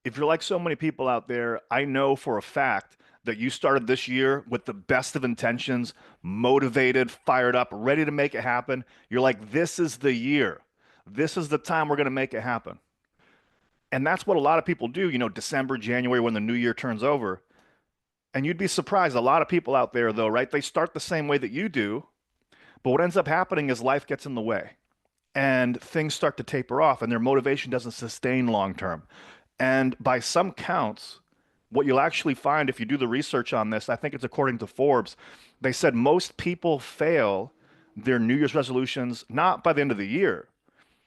If you're like so many people out there, I know for a fact that you started this year with the best of intentions, motivated, fired up, ready to make it happen. You're like, this is the year. This is the time we're going to make it happen. And that's what a lot of people do, December, January, when the new year turns over. And you'd be surprised. A lot of people out there, though, right? They start the same way that you do. But what ends up happening is life gets in the way and things start to taper off and their motivation doesn't sustain long term. And by some counts, what you'll actually find if you do the research on this, I think it's according to Forbes, they said most people fail their New Year's resolutions not by the end of the year.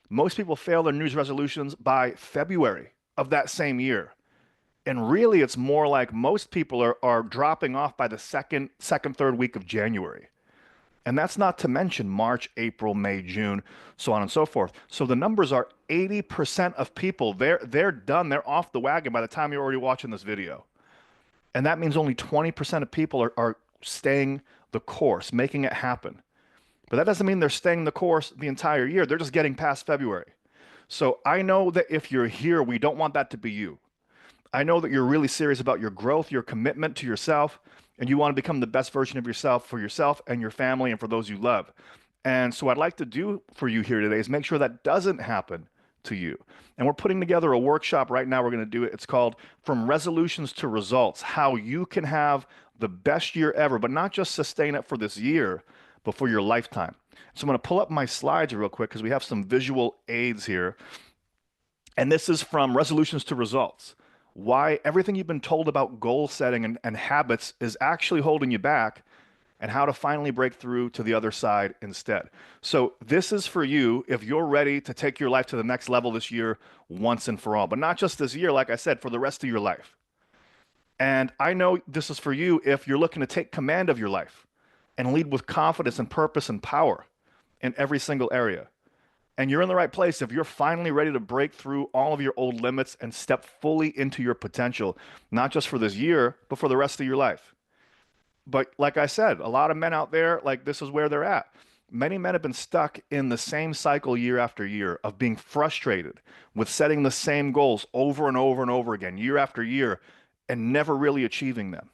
Most people fail their New Year's resolutions by February of that same year. And really, it's more like most people are dropping off by the third week of January. And that's not to mention March, April, May, June, so on and so forth. So the numbers are 80% of people, they're done, they're off the wagon by the time you're already watching this video. And that means only 20% of people are staying the course, making it happen. But that doesn't mean they're staying the course the entire year. They're just getting past February. So I know that if you're here, we don't want that to be you. I know that you're really serious about your growth, your commitment to yourself, and you want to become the best version of yourself for yourself and your family and for those you love. And so, what I'd like to do for you here today is make sure that doesn't happen to you. And we're putting together a workshop right now. We're going to do it. It's called From Resolutions to Results, how you can have the best year ever, but not just sustain it for this year, but for your lifetime. So, I'm going to pull up my slides real quick because we have some visual aids here. And this is From Resolutions to Results, why everything you've been told about goal setting and habits is actually holding you back, and how to finally break through to the other side instead. So, this is for you if you're ready to take your life to the next level this year once and for all, but not just this year, like I said, for the rest of your life. And I know this is for you if you're looking to take command of your life and lead with confidence and purpose and power in every single area. And you're in the right place if you're finally ready to break through all of your old limits and step fully into your potential, not just for this year, but for the rest of your life. But like I said, a lot of men out there, like this is where they're at. Many men have been stuck in the same cycle year after year of being frustrated with setting the same goals over and over and over again, year after year, and never really achieving them.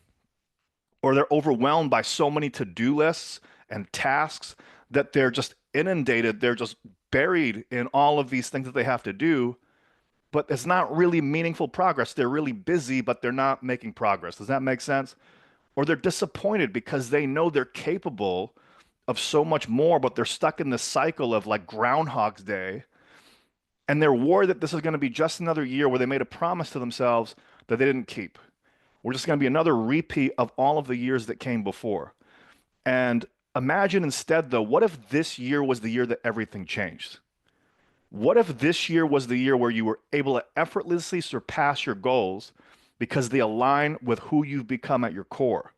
Or they're overwhelmed by so many to-do lists and tasks that they're just inundated, they're just buried in all of these things that they have to do, but it's not really meaningful progress. They're really busy, but they're not making progress. Does that make sense? Or they're disappointed because they know they're capable of so much more, but they're stuck in this cycle of like Groundhog's Day. And they're worried that this is going to be just another year where they made a promise to themselves that they didn't keep. We're just going to be another repeat of all of the years that came before. And imagine instead, though, what if this year was the year that everything changed? What if this year was the year where you were able to effortlessly surpass your goals because they align with who you've become at your core?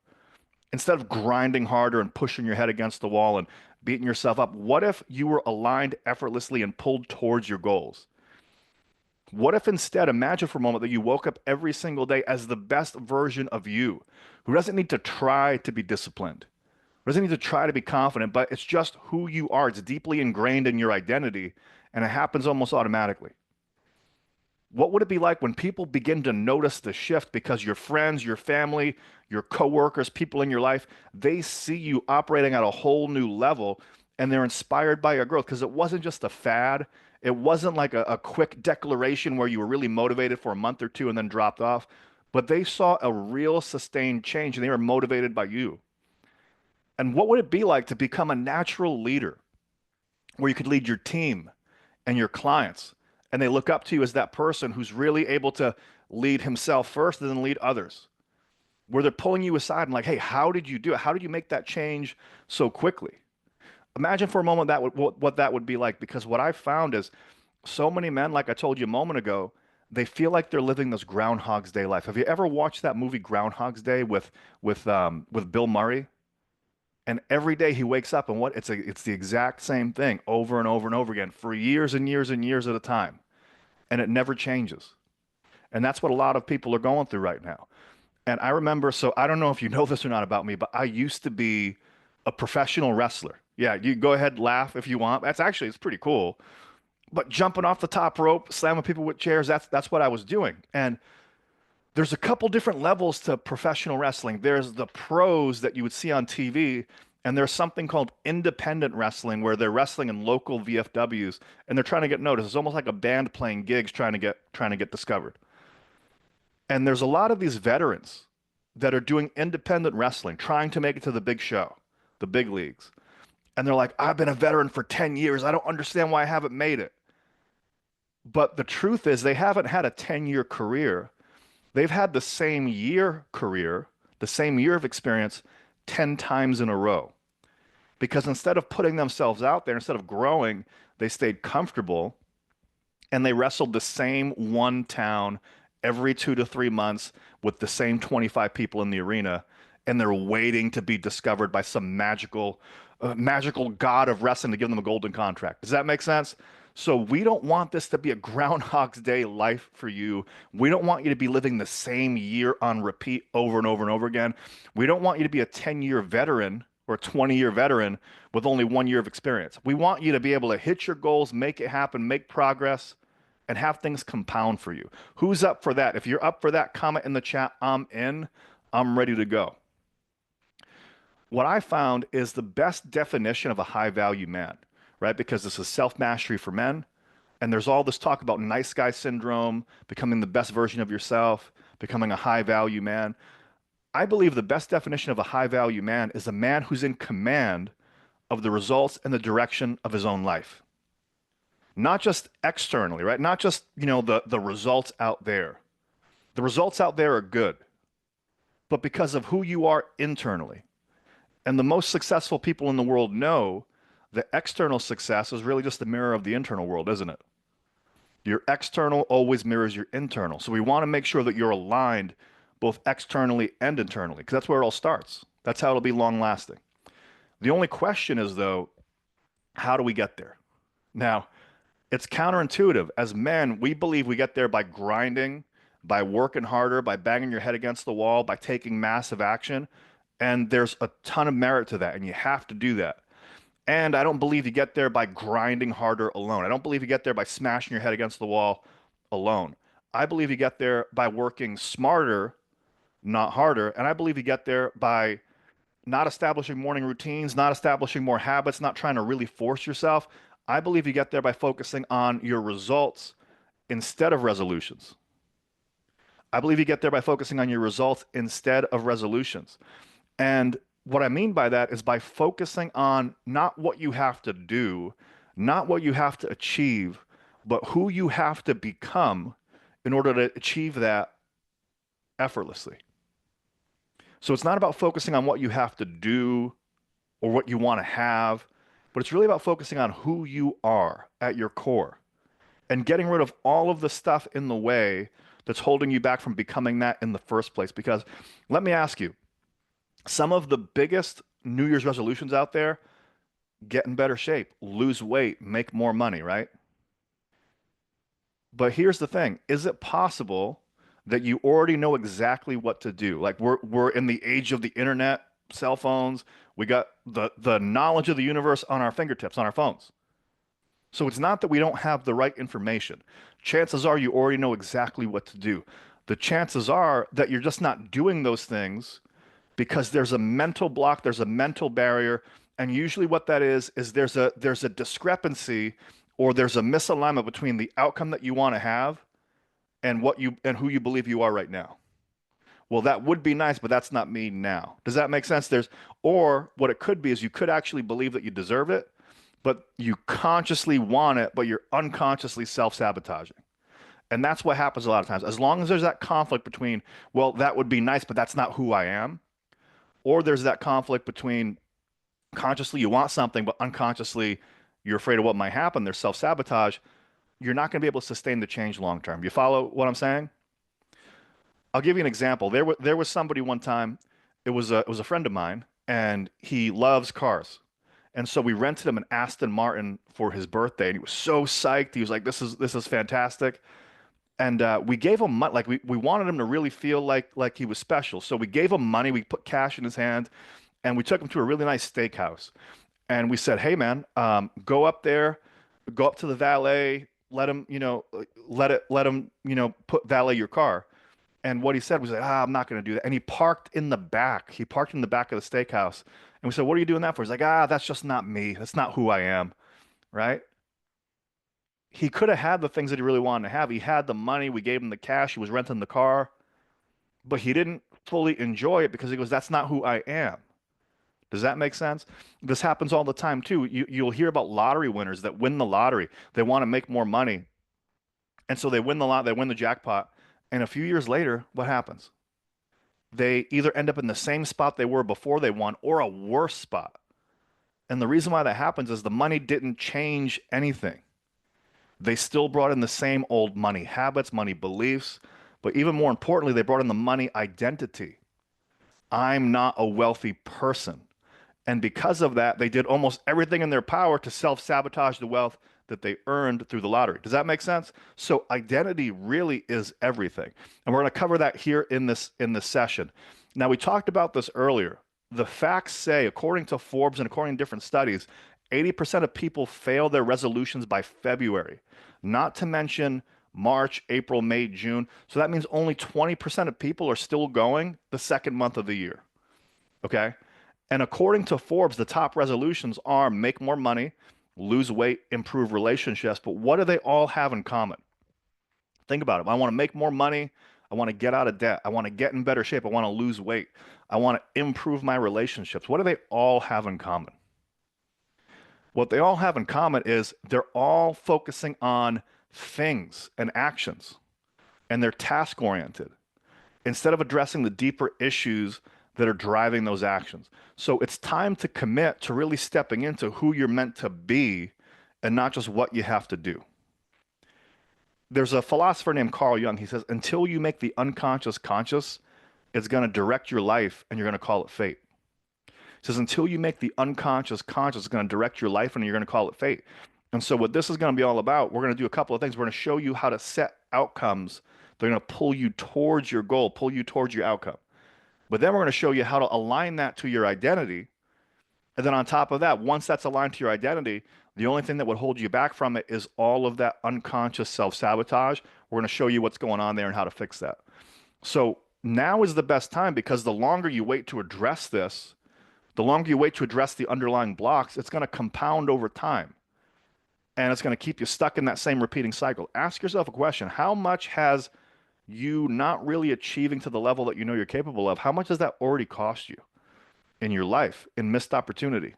Instead of grinding harder and pushing your head against the wall and beating yourself up, what if you were aligned effortlessly and pulled towards your goals? What if instead, imagine for a moment that you woke up every single day as the best version of you, who doesn't need to try to be disciplined, doesn't need to try to be confident, but it's just who you are. It's deeply ingrained in your identity, and it happens almost automatically. What would it be like when people begin to notice the shift because your friends, your family, your coworkers, people in your life, they see you operating at a whole new level and they're inspired by your growth because it wasn't just a fad. It wasn't like a quick declaration where you were really motivated for a month or two and then dropped off, but they saw a real sustained change and they were motivated by you. And what would it be like to become a natural leader where you could lead your team and your clients and they look up to you as that person who's really able to lead himself first and then lead others, where they're pulling you aside and like, hey, how did you do it? How did you make that change so quickly? Imagine for a moment what that would be like, because what I've found is so many men, like I told you a moment ago, they feel like they're living this Groundhog's Day life. Have you ever watched that movie Groundhog's Day with Bill Murray? And every day he wakes up and it's the exact same thing over and over and over again for years and years and years at a time. And it never changes. And that's what a lot of people are going through right now. And I remember, so I don't know if you know this or not about me, but I used to be a professional wrestler. Yeah, you go ahead, laugh if you want. It's pretty cool. But jumping off the top rope, slamming people with chairs, that's what I was doing. And there's a couple different levels to professional wrestling. There's the pros that you would see on TV, and there's something called independent wrestling where they're wrestling in local VFWs and they're trying to get noticed. It's almost like a band playing gigs trying to get discovered. And there's a lot of these veterans that are doing independent wrestling, trying to make it to the big show, the big leagues. And they're like, I've been a veteran for 10 years. I don't understand why I haven't made it. But the truth is, they haven't had a 10-year career. They've had the same year career, the same year of experience 10 times in a row. Because instead of putting themselves out there, instead of growing, they stayed comfortable and they wrestled the same one town every 2 to 3 months with the same 25 people in the arena, and they're waiting to be discovered by some magical god of wrestling to give them a golden contract. Does that make sense? So we don't want this to be a Groundhog's Day life for you. We don't want you to be living the same year on repeat over and over and over again. We don't want you to be a 10-year veteran or a 20-year veteran with only 1 year of experience. We want you to be able to hit your goals, make it happen, make progress, and have things compound for you. Who's up for that? If you're up for that, comment in the chat. I'm in. I'm ready to go. What I found is the best definition of a high value man, right? Because this is self mastery for men. And there's all this talk about nice guy syndrome, becoming the best version of yourself, becoming a high value man. I believe the best definition of a high value man is a man who's in command of the results and the direction of his own life. Not just externally, right? Not just, the results out there. The results out there are good, but because of who you are internally. And the most successful people in the world know that external success is really just the mirror of the internal world, isn't it? Your external always mirrors your internal. So we want to make sure that you're aligned both externally and internally, because that's where it all starts. That's how it'll be long lasting. The only question is, though, how do we get there? Now, it's counterintuitive. As men, we believe we get there by grinding, by working harder, by banging your head against the wall, by taking massive action. And there's a ton of merit to that, and you have to do that. And I don't believe you get there by grinding harder alone. I don't believe you get there by smashing your head against the wall alone. I believe you get there by working smarter, not harder. And I believe you get there by not establishing morning routines, not establishing more habits, not trying to really force yourself. I believe you get there by focusing on your results instead of resolutions. I believe you get there by focusing on your results instead of resolutions. And what I mean by that is by focusing on not what you have to do, not what you have to achieve, but who you have to become in order to achieve that effortlessly. So it's not about focusing on what you have to do or what you want to have, but it's really about focusing on who you are at your core and getting rid of all of the stuff in the way that's holding you back from becoming that in the first place. Because let me ask you, some of the biggest New Year's resolutions out there: get in better shape, lose weight, make more money, right? But here's the thing. Is it possible that you already know exactly what to do? Like we're in the age of the internet, cell phones. We got the knowledge of the universe on our fingertips, on our phones. So it's not that we don't have the right information. Chances are you already know exactly what to do. The chances are that you're just not doing those things because there's a mental block, there's a mental barrier, and usually what that is there's a discrepancy or there's a misalignment between the outcome that you want to have and what you and who you believe you are right now. Well, that would be nice, but that's not me now. Does that make sense? Or what it could be is you could actually believe that you deserve it, but you consciously want it, but you're unconsciously self-sabotaging. And that's what happens a lot of times. As long as there's that conflict between, well, that would be nice, but that's not who I am, or there's that conflict between consciously you want something, but unconsciously you're afraid of what might happen, there's self-sabotage, you're not going to be able to sustain the change long term. You follow what I'm saying? I'll give you an example. There was somebody one time, it was a friend of mine, and he loves cars. And so we rented him an Aston Martin for his birthday, and he was so psyched. He was like, "This is fantastic." And we gave him money. Like we wanted him to really feel like he was special. So we gave him money. We put cash in his hand, and we took him to a really nice steakhouse. And we said, "Hey, man, go up there. Go up to the valet, let him, let him, put valet your car. And what he said was like, I'm not going to do that. And he parked in the back. He parked in the back of the steakhouse. And we said, what are you doing that for? He's like, that's just not me. That's not who I am. Right? He could have had the things that he really wanted to have. He had the money. We gave him the cash. He was renting the car, but he didn't fully enjoy it because he goes, that's not who I am. Does that make sense? This happens all the time too. You'll hear about lottery winners that win the lottery. They want to make more money. And so they win the lot, they win the jackpot. And a few years later, what happens? They either end up in the same spot they were before they won or a worse spot. And the reason why that happens is the money didn't change anything. They still brought in the same old money habits, money beliefs, but even more importantly, they brought in the money identity. I'm not a wealthy person. And because of that, they did almost everything in their power to self-sabotage the wealth that they earned through the lottery. Does that make sense? So identity really is everything. And we're going to cover that here in this session. Now, we talked about this earlier. The facts say, according to Forbes and according to different studies, 80% of people fail their resolutions by February, not to mention March, April, May, June. So that means only 20% of people are still going the second month of the year. Okay. And according to Forbes, the top resolutions are make more money, lose weight, improve relationships. But what do they all have in common? Think about it. I want to make more money. I want to get out of debt. I want to get in better shape. I want to lose weight. I want to improve my relationships. What do they all have in common? What they all have in common is they're all focusing on things and actions, and they're task oriented instead of addressing the deeper issues that are driving those actions. So it's time to commit to really stepping into who you're meant to be and not just what you have to do. There's a philosopher named Carl Jung. He says, until you make the unconscious conscious, it's going to direct your life and you're going to call it fate. He says, until you make the unconscious conscious, it's going to direct your life and you're going to call it fate. And so, what this is going to be all about, we're going to do a couple of things. We're going to show you how to set outcomes that are going to pull you towards your goal, pull you towards your outcome. But then we're going to show you how to align that to your identity. And then on top of that, once that's aligned to your identity, the only thing that would hold you back from it is all of that unconscious self-sabotage. We're going to show you what's going on there and how to fix that. So now is the best time because the longer you wait to address this, the longer you wait to address the underlying blocks, it's going to compound over time. And it's going to keep you stuck in that same repeating cycle. Ask yourself a question. How much has you not really achieving to the level that you know you're capable of, how much does that already cost you in your life in missed opportunity?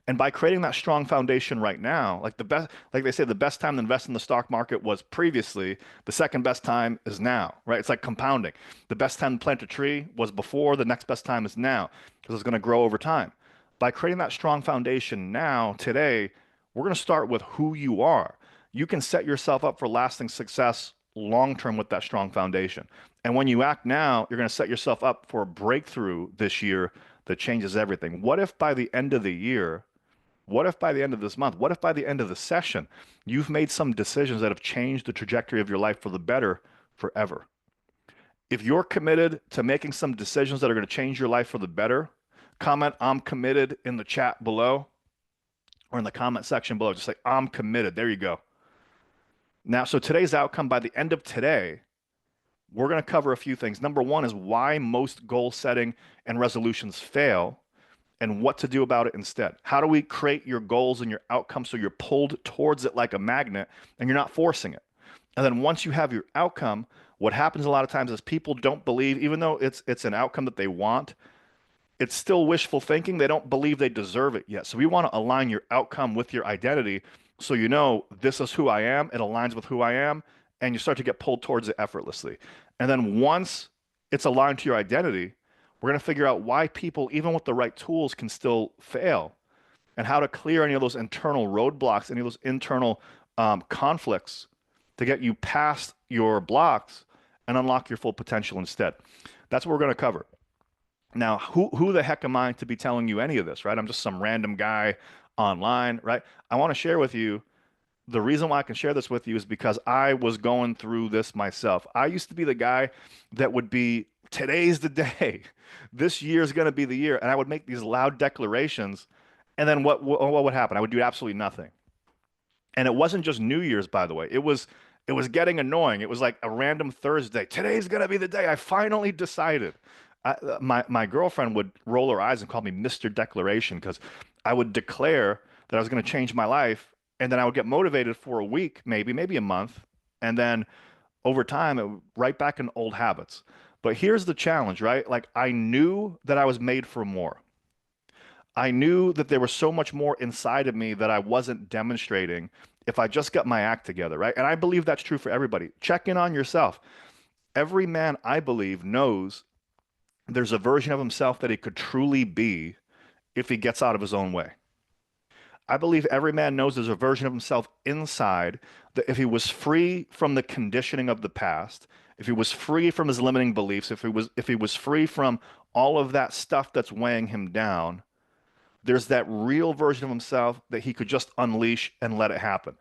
And by creating that strong foundation right now, like the best, like they say, the best time to invest in the stock market was previously, the second best time is now, right? It's like compounding. The best time to plant a tree was before, the next best time is now, because it's going to grow over time. By creating that strong foundation now, today, we're going to start with who you are. You can set yourself up for lasting success long term with that strong foundation. And when you act now, you're going to set yourself up for a breakthrough this year that changes everything. What if by the end of the year, what if by the end of this month, what if by the end of the session, you've made some decisions that have changed the trajectory of your life for the better forever? If you're committed to making some decisions that are going to change your life for the better, comment I'm committed in the chat below or in the comment section below. Just say I'm committed. There you go. Now, so today's outcome, by the end of today, we're going to cover a few things. Number one is why most goal setting and resolutions fail and what to do about it instead. How do we create your goals and your outcomes so you're pulled towards it like a magnet and you're not forcing it? And then once you have your outcome, what happens a lot of times is people don't believe, even though it's an outcome that they want, it's still wishful thinking. They don't believe they deserve it yet. So we want to align your outcome with your identity so you know this is who I am, it aligns with who I am, and you start to get pulled towards it effortlessly. And then once it's aligned to your identity, we're going to figure out why people, even with the right tools, can still fail and how to clear any of those internal roadblocks, any of those internal conflicts to get you past your blocks and unlock your full potential instead. That's what we're going to cover. Now, who the heck am I to be telling you any of this, right? I'm just some random guy online, right? I want to share with you the reason why I can share this with you is because I was going through this myself. I used to be the guy that would be, today's the day. This year is going to be the year. And I would make these loud declarations. And then what would happen? I would do absolutely nothing. And it wasn't just New Year's, by the way. It was getting annoying. It was like a random Thursday. Today's gonna be the day I finally decided. My girlfriend would roll her eyes and call me Mr. Declaration because I would declare that I was gonna change my life, and then I would get motivated for a week, maybe a month, and then over time, right back in old habits. But here's the challenge, right? Like I knew that I was made for more. I knew that there was so much more inside of me that I wasn't demonstrating if I just got my act together, right? And I believe that's true for everybody. Check in on yourself. Every man, I believe, knows there's a version of himself that he could truly be if he gets out of his own way. I believe every man knows there's a version of himself inside that if he was free from the conditioning of the past, if he was free from his limiting beliefs, if he was free from all of that stuff that's weighing him down, there's that real version of himself that he could just unleash and let it happen.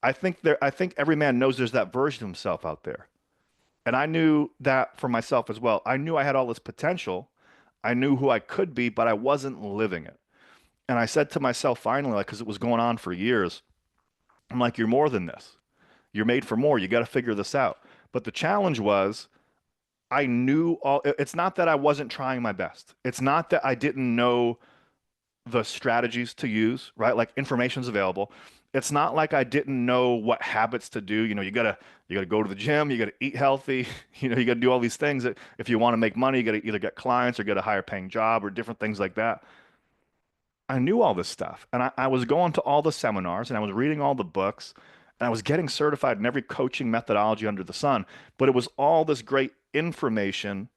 I think every man knows there's that version of himself out there. And I knew that for myself as well. I knew I had all this potential. I knew who I could be, but I wasn't living it. And I said to myself finally, like, because it was going on for years, I'm like, you're more than this. You're made for more. You got to figure this out. But the challenge was I knew all, it's not that I wasn't trying my best. It's not that I didn't know the strategies to use, right? Like information's available. It's not like I didn't know what habits to do. You gotta go to the gym, you gotta eat healthy, you gotta do all these things that if you want to make money, you gotta either get clients or get a higher paying job or different things like that. I knew all this stuff. And I was going to all the seminars and I was reading all the books and I was getting certified in every coaching methodology under the sun. But it was all this great information,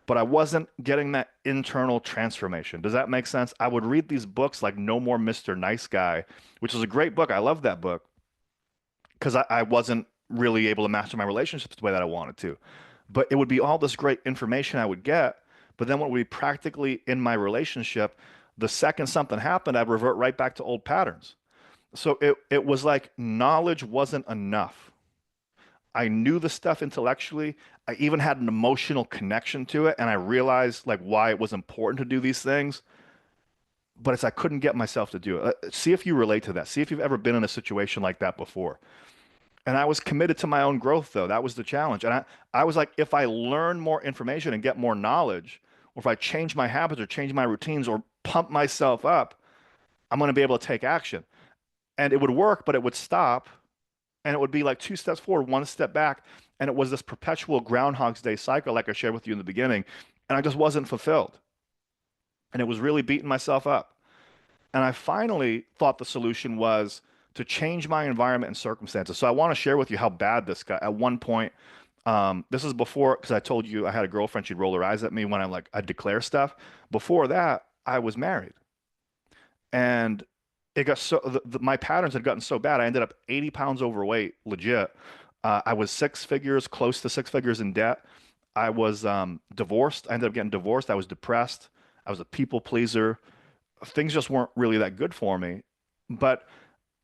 but I wasn't getting that internal transformation. Does that make sense? I would read these books like No More Mr. Nice Guy, which is a great book. I love that book because I wasn't really able to master my relationships the way that I wanted to. But it would be all this great information I would get, but then when it would be practically in my relationship, the second something happened, I'd revert right back to old patterns. So it was like knowledge wasn't enough. I knew the stuff intellectually. I even had an emotional connection to it, and I realized like why it was important to do these things. But it's I couldn't get myself to do it. See if you relate to that. See if you've ever been in a situation like that before. And I was committed to my own growth, though. That was the challenge. And I was like, if I learn more information and get more knowledge, or if I change my habits or change my routines or pump myself up, I'm going to be able to take action. And it would work, but it would stop. And it would be like two steps forward, one step back. And it was this perpetual Groundhog's Day cycle, like I shared with you in the beginning. And I just wasn't fulfilled. And it was really beating myself up. And I finally thought the solution was to change my environment and circumstances. So I want to share with you how bad this got. At one point, this is before, because I told you I had a girlfriend, she'd roll her eyes at me when I declare stuff. Before that, I was married. And it got so, my patterns had gotten so bad, I ended up 80 pounds overweight, legit. I was six figures, close to six figures in debt. I was divorced. I ended up getting divorced. I was depressed. I was a people pleaser. Things just weren't really that good for me. But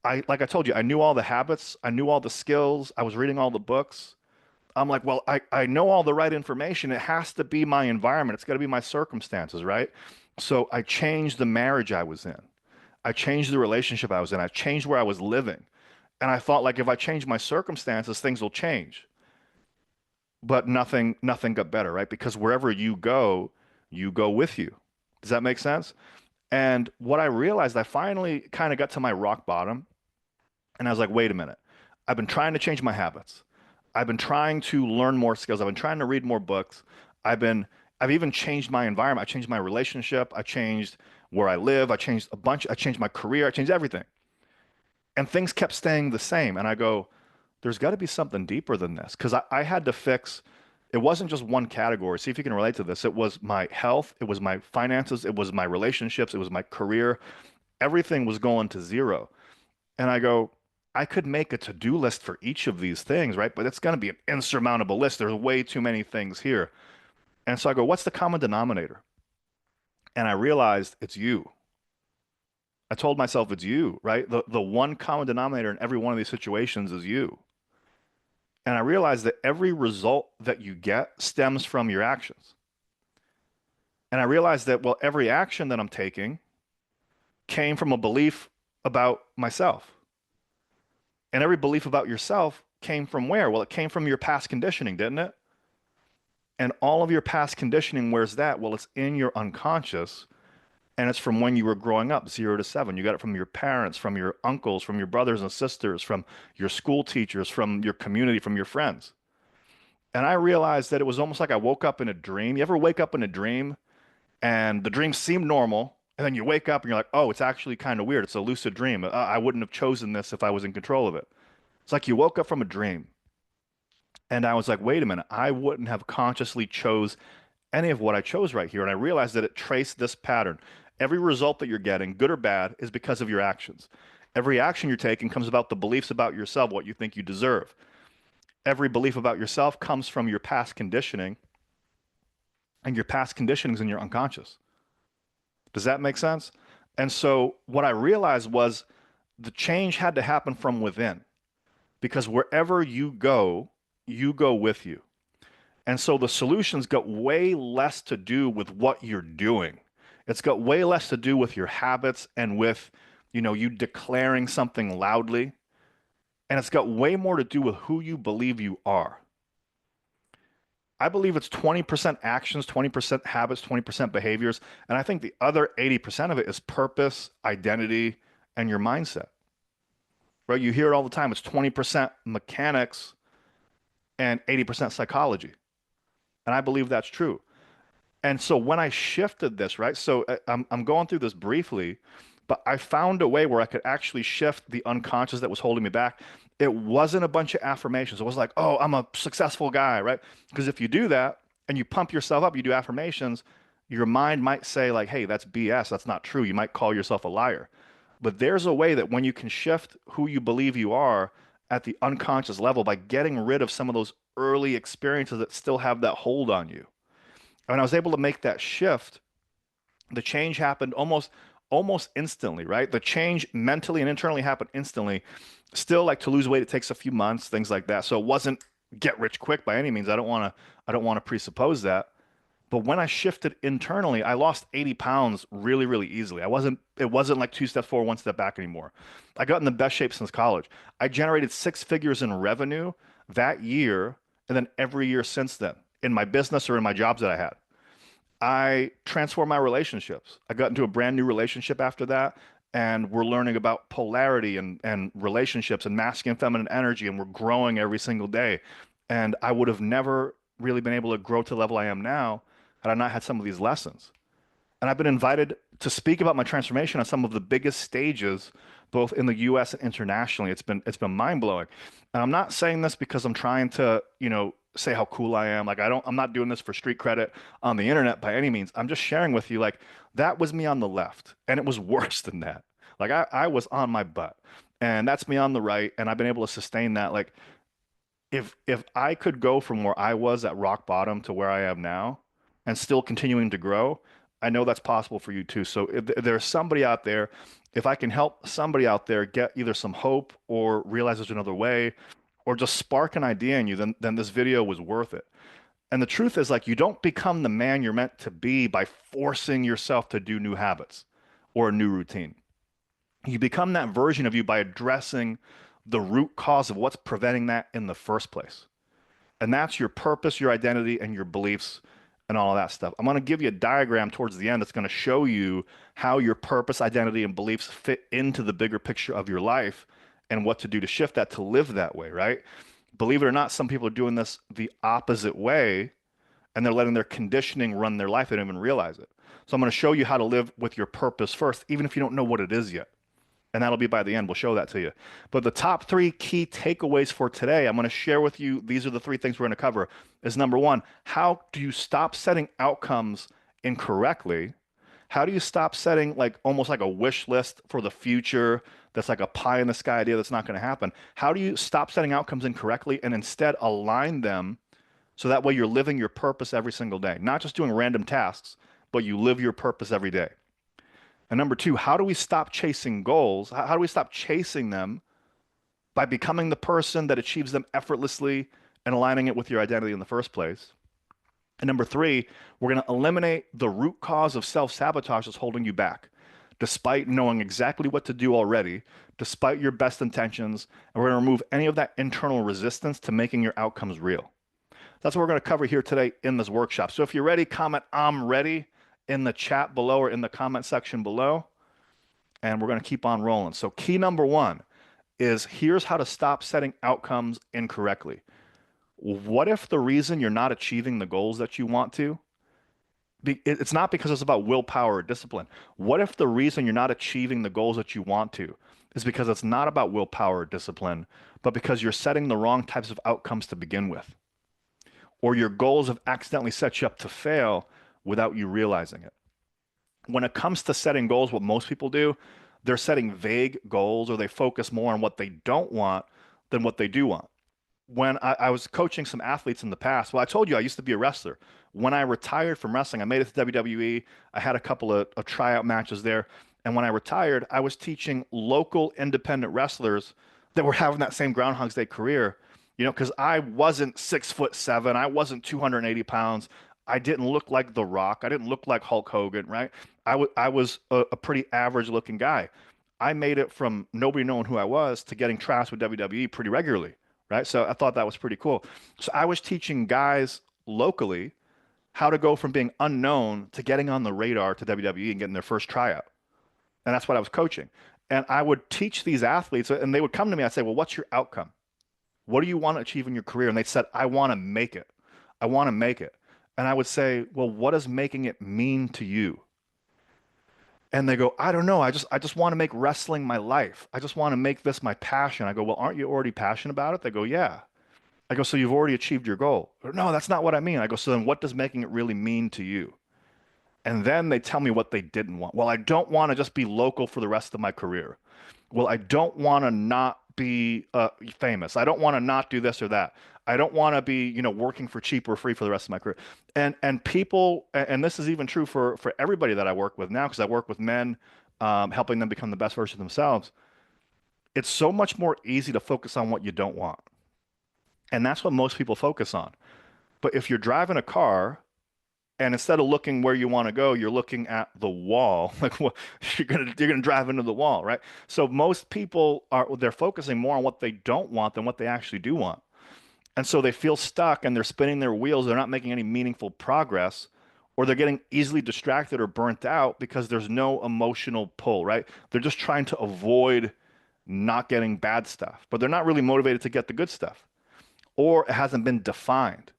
like I told you, I knew all the habits, I knew all the skills, I was reading all the books. I'm like, well, I know all the right information. It has to be my environment. It's got to be my circumstances, right? So I changed the marriage I was in. I changed the relationship I was in. I changed where I was living. And I thought like if I change my circumstances, things will change. But nothing got better, right? Because wherever you go with you. Does that make sense? And what I realized, I finally kind of got to my rock bottom and I was like, wait a minute. I've been trying to change my habits. I've been trying to learn more skills. I've been trying to read more books. I've been I've even changed my environment. I changed my relationship. I changed where I live. I changed a bunch. I changed my career. I changed everything. And things kept staying the same. And I go, there's got to be something deeper than this. Because I had to fix, it wasn't just one category. See if you can relate to this. It was my health. It was my finances. It was my relationships. It was my career. Everything was going to zero. And I go, I could make a to-do list for each of these things, right? But it's going to be an insurmountable list. There's way too many things here. And so I go, what's the common denominator? And I realized it's you. I told myself it's you, right? The one common denominator in every one of these situations is you. And I realized that every result that you get stems from your actions. And I realized that, well, every action that I'm taking came from a belief about myself. And every belief about yourself came from where? Well, it came from your past conditioning, didn't it? And all of your past conditioning, where's that? Well, it's in your unconscious, and it's from when you were growing up, 0 to 7. You got it from your parents, from your uncles, from your brothers and sisters, from your school teachers, from your community, from your friends. And I realized that it was almost like I woke up in a dream. You ever wake up in a dream and the dream seemed normal, and then you wake up and you're like, oh, it's actually kind of weird. It's a lucid dream. I wouldn't have chosen this if I was in control of it. It's like you woke up from a dream. And I was like, wait a minute, I wouldn't have consciously chose any of what I chose right here. And I realized that it traced this pattern. Every result that you're getting, good or bad, is because of your actions. Every action you're taking comes about the beliefs about yourself, what you think you deserve. Every belief about yourself comes from your past conditioning, and your past conditioning is in your unconscious. Does that make sense? And so what I realized was the change had to happen from within, because wherever you go with you. And so the solutions got way less to do with what you're doing. It's got way less to do with your habits and with, you declaring something loudly. And it's got way more to do with who you believe you are. I believe it's 20% actions, 20% habits, 20% behaviors. And I think the other 80% of it is purpose, identity, and your mindset, right? You hear it all the time. It's 20% mechanics and 80% psychology. And I believe that's true. And so when I shifted this, right? So I'm going through this briefly, but I found a way where I could actually shift the unconscious that was holding me back. It wasn't a bunch of affirmations. It was like, oh, I'm a successful guy, right? Because if you do that and you pump yourself up, you do affirmations, your mind might say like, hey, that's BS. That's not true. You might call yourself a liar. But there's a way that when you can shift who you believe you are at the unconscious level by getting rid of some of those early experiences that still have that hold on you. And I was able to make that shift, the change happened almost instantly, right? The change mentally and internally happened instantly. Still, like to lose weight, it takes a few months, things like that. So it wasn't get rich quick by any means. I don't want to presuppose that. But when I shifted internally, I lost 80 pounds really, really easily. It wasn't like two steps forward, one step back anymore. I got in the best shape since college. I generated 6 figures in revenue that year and then every year since then in my business or in my jobs that I had. I transformed my relationships. I got into a brand new relationship after that, and we're learning about polarity and relationships and masculine and feminine energy, and we're growing every single day. And I would have never really been able to grow to the level I am now had I not had some of these lessons. And I've been invited to speak about my transformation on some of the biggest stages, both in the US and internationally. It's been mind-blowing. And I'm not saying this because I'm trying to, say how cool I am. Like I'm not doing this for street credit on the internet by any means. I'm just sharing with you like that was me on the left and it was worse than that. Like I was on my butt and that's me on the right and I've been able to sustain that. Like if I could go from where I was at rock bottom to where I am now and still continuing to grow, I know that's possible for you too. So if there's somebody out there, if I can help somebody out there get either some hope or realize there's another way or just spark an idea in you, then this video was worth it. And the truth is like you don't become the man you're meant to be by forcing yourself to do new habits or a new routine. You become that version of you by addressing the root cause of what's preventing that in the first place. And that's your purpose, your identity, and your beliefs and all of that stuff. I'm going to give you a diagram towards the end that's going to show you how your purpose, identity, and beliefs fit into the bigger picture of your life and what to do to shift that to live that way, right? Believe it or not, some people are doing this the opposite way and they're letting their conditioning run their life. They don't even realize it. So I'm going to show you how to live with your purpose first, even if you don't know what it is yet. And that'll be by the end. We'll show that to you. But the top 3 key takeaways for today, I'm going to share with you. These are the 3 things we're going to cover. Is number 1, how do you stop setting outcomes incorrectly? How do you stop setting like almost like a wish list for the future that's like a pie in the sky idea that's not going to happen? How do you stop setting outcomes incorrectly and instead align them so that way you're living your purpose every single day, not just doing random tasks, but you live your purpose every day? And number 2, how do we stop chasing goals? How do we stop chasing them by becoming the person that achieves them effortlessly and aligning it with your identity in the first place? And number 3, we're going to eliminate the root cause of self-sabotage that's holding you back. Despite knowing exactly what to do already, despite your best intentions, and we're going to remove any of that internal resistance to making your outcomes real. That's what we're going to cover here today in this workshop. So if you're ready, comment "I'm ready" in the chat below or in the comment section below, and we're going to keep on rolling. So key number one is here's how to stop setting outcomes incorrectly. What if the reason you're not achieving the goals that you want to, it's not because it's about willpower or discipline. What if the reason you're not achieving the goals that you want to is because it's not about willpower or discipline, but because you're setting the wrong types of outcomes to begin with? Or your goals have accidentally set you up to fail without you realizing it. When it comes to setting goals, what most people do, they're setting vague goals or they focus more on what they don't want than what they do want. When I was coaching some athletes in the past, well, I told you I used to be a wrestler. When I retired from wrestling, I made it to WWE. I had a couple of tryout matches there. And when I retired, I was teaching local independent wrestlers that were having that same Groundhog's Day career, because I wasn't 6'7", I wasn't 280 pounds. I didn't look like The Rock. I didn't look like Hulk Hogan, right? I was a pretty average looking guy. I made it from nobody knowing who I was to getting trashed with WWE pretty regularly, right? So I thought that was pretty cool. So I was teaching guys locally how to go from being unknown to getting on the radar to WWE and getting their first tryout. And that's what I was coaching. And I would teach these athletes, and they would come to me. I'd say, well, what's your outcome? What do you want to achieve in your career? And they said, I want to make it. I want to make it. And I would say, well, what does making it mean to you? And they go, I don't know. I just want to make wrestling my life. I just want to make this my passion. I go, well, aren't you already passionate about it? They go, yeah. I go, so you've already achieved your goal. No, that's not what I mean. I go, so then what does making it really mean to you? And then they tell me what they didn't want. Well, I don't want to just be local for the rest of my career. Well, I don't want to not be famous. I don't want to not do this or that. I don't want to be, working for cheap or free for the rest of my career. And people, and this is even true for everybody that I work with now, because I work with men, helping them become the best version of themselves. It's so much more easy to focus on what you don't want. And that's what most people focus on. But if you're driving a car and instead of looking where you want to go, you're looking at the wall. Like what you're gonna drive into the wall, right? So most people they're focusing more on what they don't want than what they actually do want. And so they feel stuck and they're spinning their wheels. They're not making any meaningful progress, or they're getting easily distracted or burnt out because there's no emotional pull, right? They're just trying to avoid not getting bad stuff, but they're not really motivated to get the good stuff, or it hasn't been defined.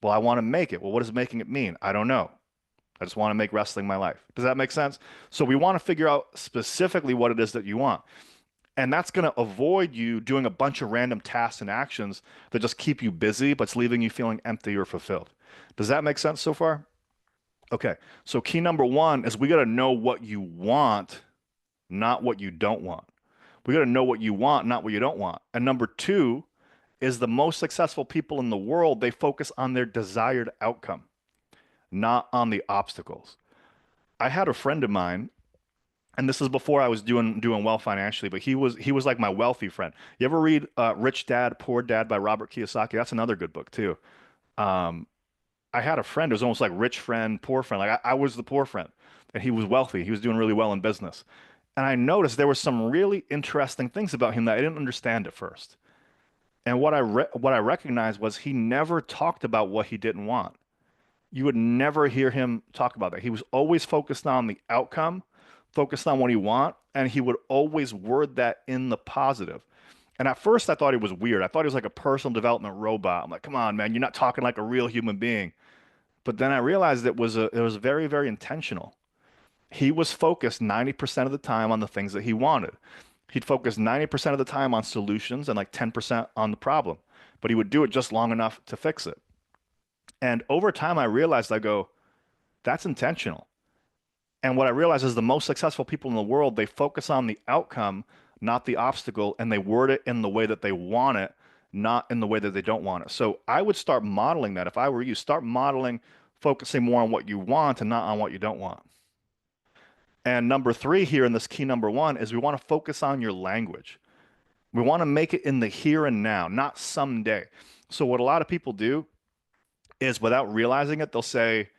Well, I want to make it. Well, what does making it mean? I don't know. I just want to make wrestling my life. Does that make sense? So we want to figure out specifically what it is that you want. And that's going to avoid you doing a bunch of random tasks and actions that just keep you busy, but it's leaving you feeling empty or fulfilled. Does that make sense so far? Okay. So key number one is we got to know what you want, not what you don't want. We got to know what you want, not what you don't want. And number two is the most successful people in the world, they focus on their desired outcome, not on the obstacles. I had a friend of mine, and this is before I was doing well financially, but he was like my wealthy friend. You ever read Rich Dad, Poor Dad by Robert Kiyosaki? That's another good book too. Um, I had a friend who was almost like rich friend, poor friend. Like I was the poor friend, and he was wealthy. He was doing really well in business. And I noticed there were some really interesting things about him that I didn't understand at first. And what I recognized was he never talked about what he didn't want. You would never hear him talk about that. He was always focused on the outcome, focused on what he want, and he would always word that in the positive. And at first I thought he was weird. I thought he was like a personal development robot. I'm like, come on, man, you're not talking like a real human being. But then I realized it was very, very intentional. He was focused 90% of the time on the things that he wanted. He'd focus 90% of the time on solutions and like 10% on the problem, but he would do it just long enough to fix it. And over time, I realized, I go, that's intentional. And what I realized is the most successful people in the world, they focus on the outcome, not the obstacle, and they word it in the way that they want it, not in the way that they don't want it. So I would start modeling that. If I were you, start modeling, focusing more on what you want and not on what you don't want. And number three here in this key number one is we want to focus on your language. We want to make it in the here and now, not someday. So what a lot of people do is without realizing it, they'll say,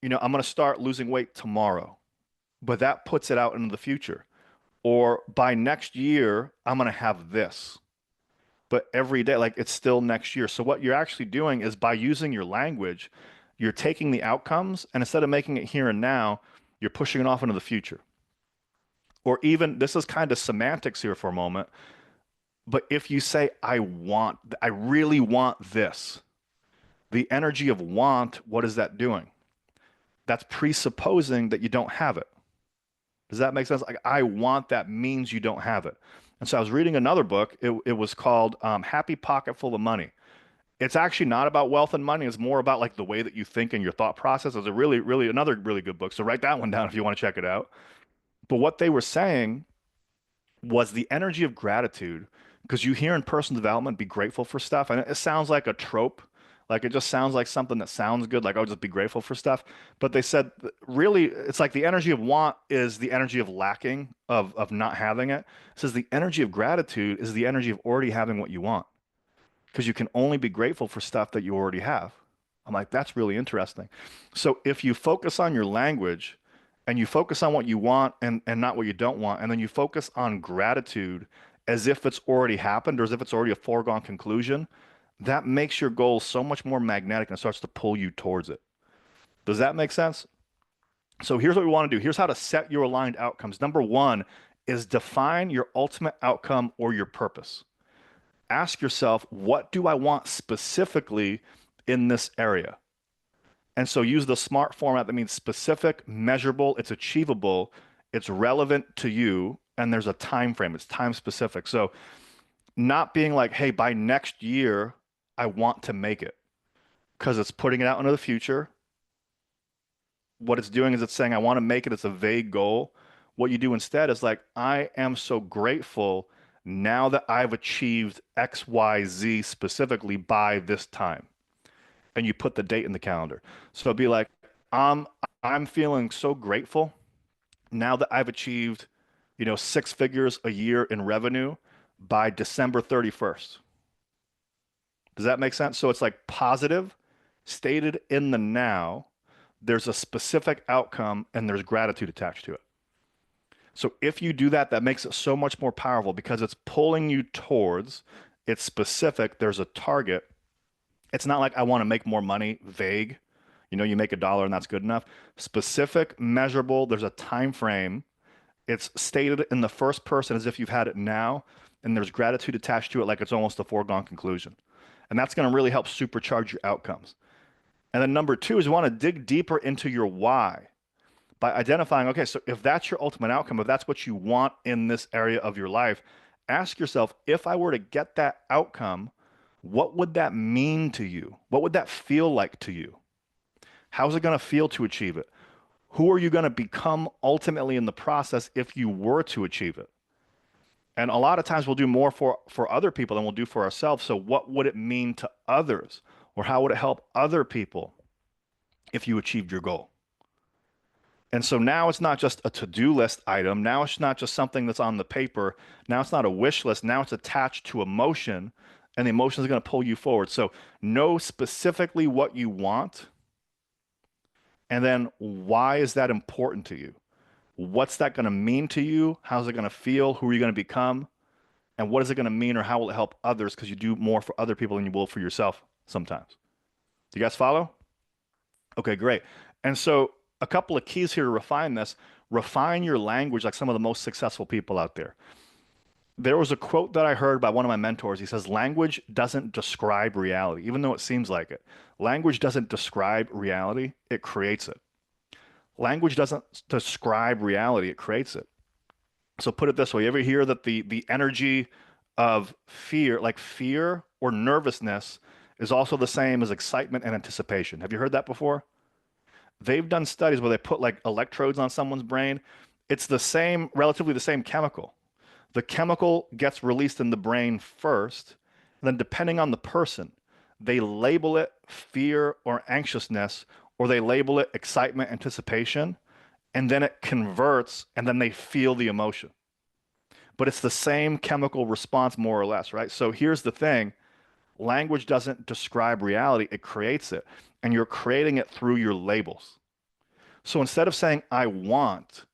I'm going to start losing weight tomorrow, but that puts it out into the future. Or by next year, I'm going to have this. But every day, like it's still next year. So what you're actually doing is by using your language, you're taking the outcomes and instead of making it here and now, you're pushing it off into the future. Or even, this is kind of semantics here for a moment, but if you say, I really want this, the energy of want, what is that doing? That's presupposing that you don't have it. Does that make sense? Like, I want that means you don't have it. And so I was reading another book. It was called Happy Pocket Full of Money. It's actually not about wealth and money. It's more about like the way that you think and your thought process. It's a really, another really good book. So write that one down if you want to check it out. But what they were saying was the energy of gratitude, because you hear in personal development, be grateful for stuff. And it sounds like a trope. Like it just sounds like something that sounds good, like, oh, just be grateful for stuff. But they said really, it's like the energy of want is the energy of lacking, of not having it. It says the energy of gratitude is the energy of already having what you want, because you can only be grateful for stuff that you already have. I'm like, that's really interesting. So if you focus on your language and you focus on what you want and not what you don't want, and then you focus on gratitude as if it's already happened or as if it's already a foregone conclusion, that makes your goal so much more magnetic and starts to pull you towards it. Does that make sense? So here's what we want to do. Here's how to set your aligned outcomes. Number one is define your ultimate outcome or your purpose. Ask yourself, what do I want specifically in this area? And so use the SMART format that means specific, measurable, it's achievable, it's relevant to you, and there's a time frame. It's time specific. So not being like, hey, by next year, I want to make it, because it's putting it out into the future. What it's doing is it's saying, I want to make it. It's a vague goal. What you do instead is like, I am so grateful now that I've achieved X, Y, Z specifically by this time. And you put the date in the calendar. So it'd be like, I'm I'm feeling so grateful now that I've achieved, 6 figures a year in revenue by December 31st. Does that make sense? So it's like positive, stated in the now. There's a specific outcome and there's gratitude attached to it. So if you do that, that makes it so much more powerful because it's pulling you towards, it's specific, there's a target. It's not like I want to make more money, vague. You make $1 and that's good enough. Specific, measurable, there's a time frame. It's stated in the first person as if you've had it now, and there's gratitude attached to it like it's almost a foregone conclusion. And that's going to really help supercharge your outcomes. And then number two is you want to dig deeper into your why by identifying, okay, so if that's your ultimate outcome, if that's what you want in this area of your life, ask yourself, if I were to get that outcome, what would that mean to you? What would that feel like to you? How's it going to feel to achieve it? Who are you going to become ultimately in the process if you were to achieve it? And a lot of times we'll do more for other people than we'll do for ourselves. So what would it mean to others? Or how would it help other people if you achieved your goal? And so now it's not just a to-do list item. Now it's not just something that's on the paper. Now it's not a wish list. Now it's attached to emotion, and the emotion is going to pull you forward. So know specifically what you want, and then why is that important to you? What's that going to mean to you? How's it going to feel? Who are you going to become? And what is it going to mean, or how will it help others? Because you do more for other people than you will for yourself sometimes. Do you guys follow? Okay, great. And so a couple of keys here to refine this. Refine your language like some of the most successful people out there. There was a quote that I heard by one of my mentors. He says, language doesn't describe reality, even though it seems like it. Language doesn't describe reality, it creates it. Language doesn't describe reality, it creates it. So put it this way, you ever hear that the energy of fear, like fear or nervousness, is also the same as excitement and anticipation? Have you heard that before? They've done studies where they put like electrodes on someone's brain. It's the same, relatively the same chemical. The chemical gets released in the brain first, and then depending on the person, they label it fear or anxiousness, or they label it excitement, anticipation, and then it converts, and then they feel the emotion. But it's the same chemical response, more or less, right? So here's the thing. Language doesn't describe reality, it creates it. And you're creating it through your labels. So instead of saying, I want,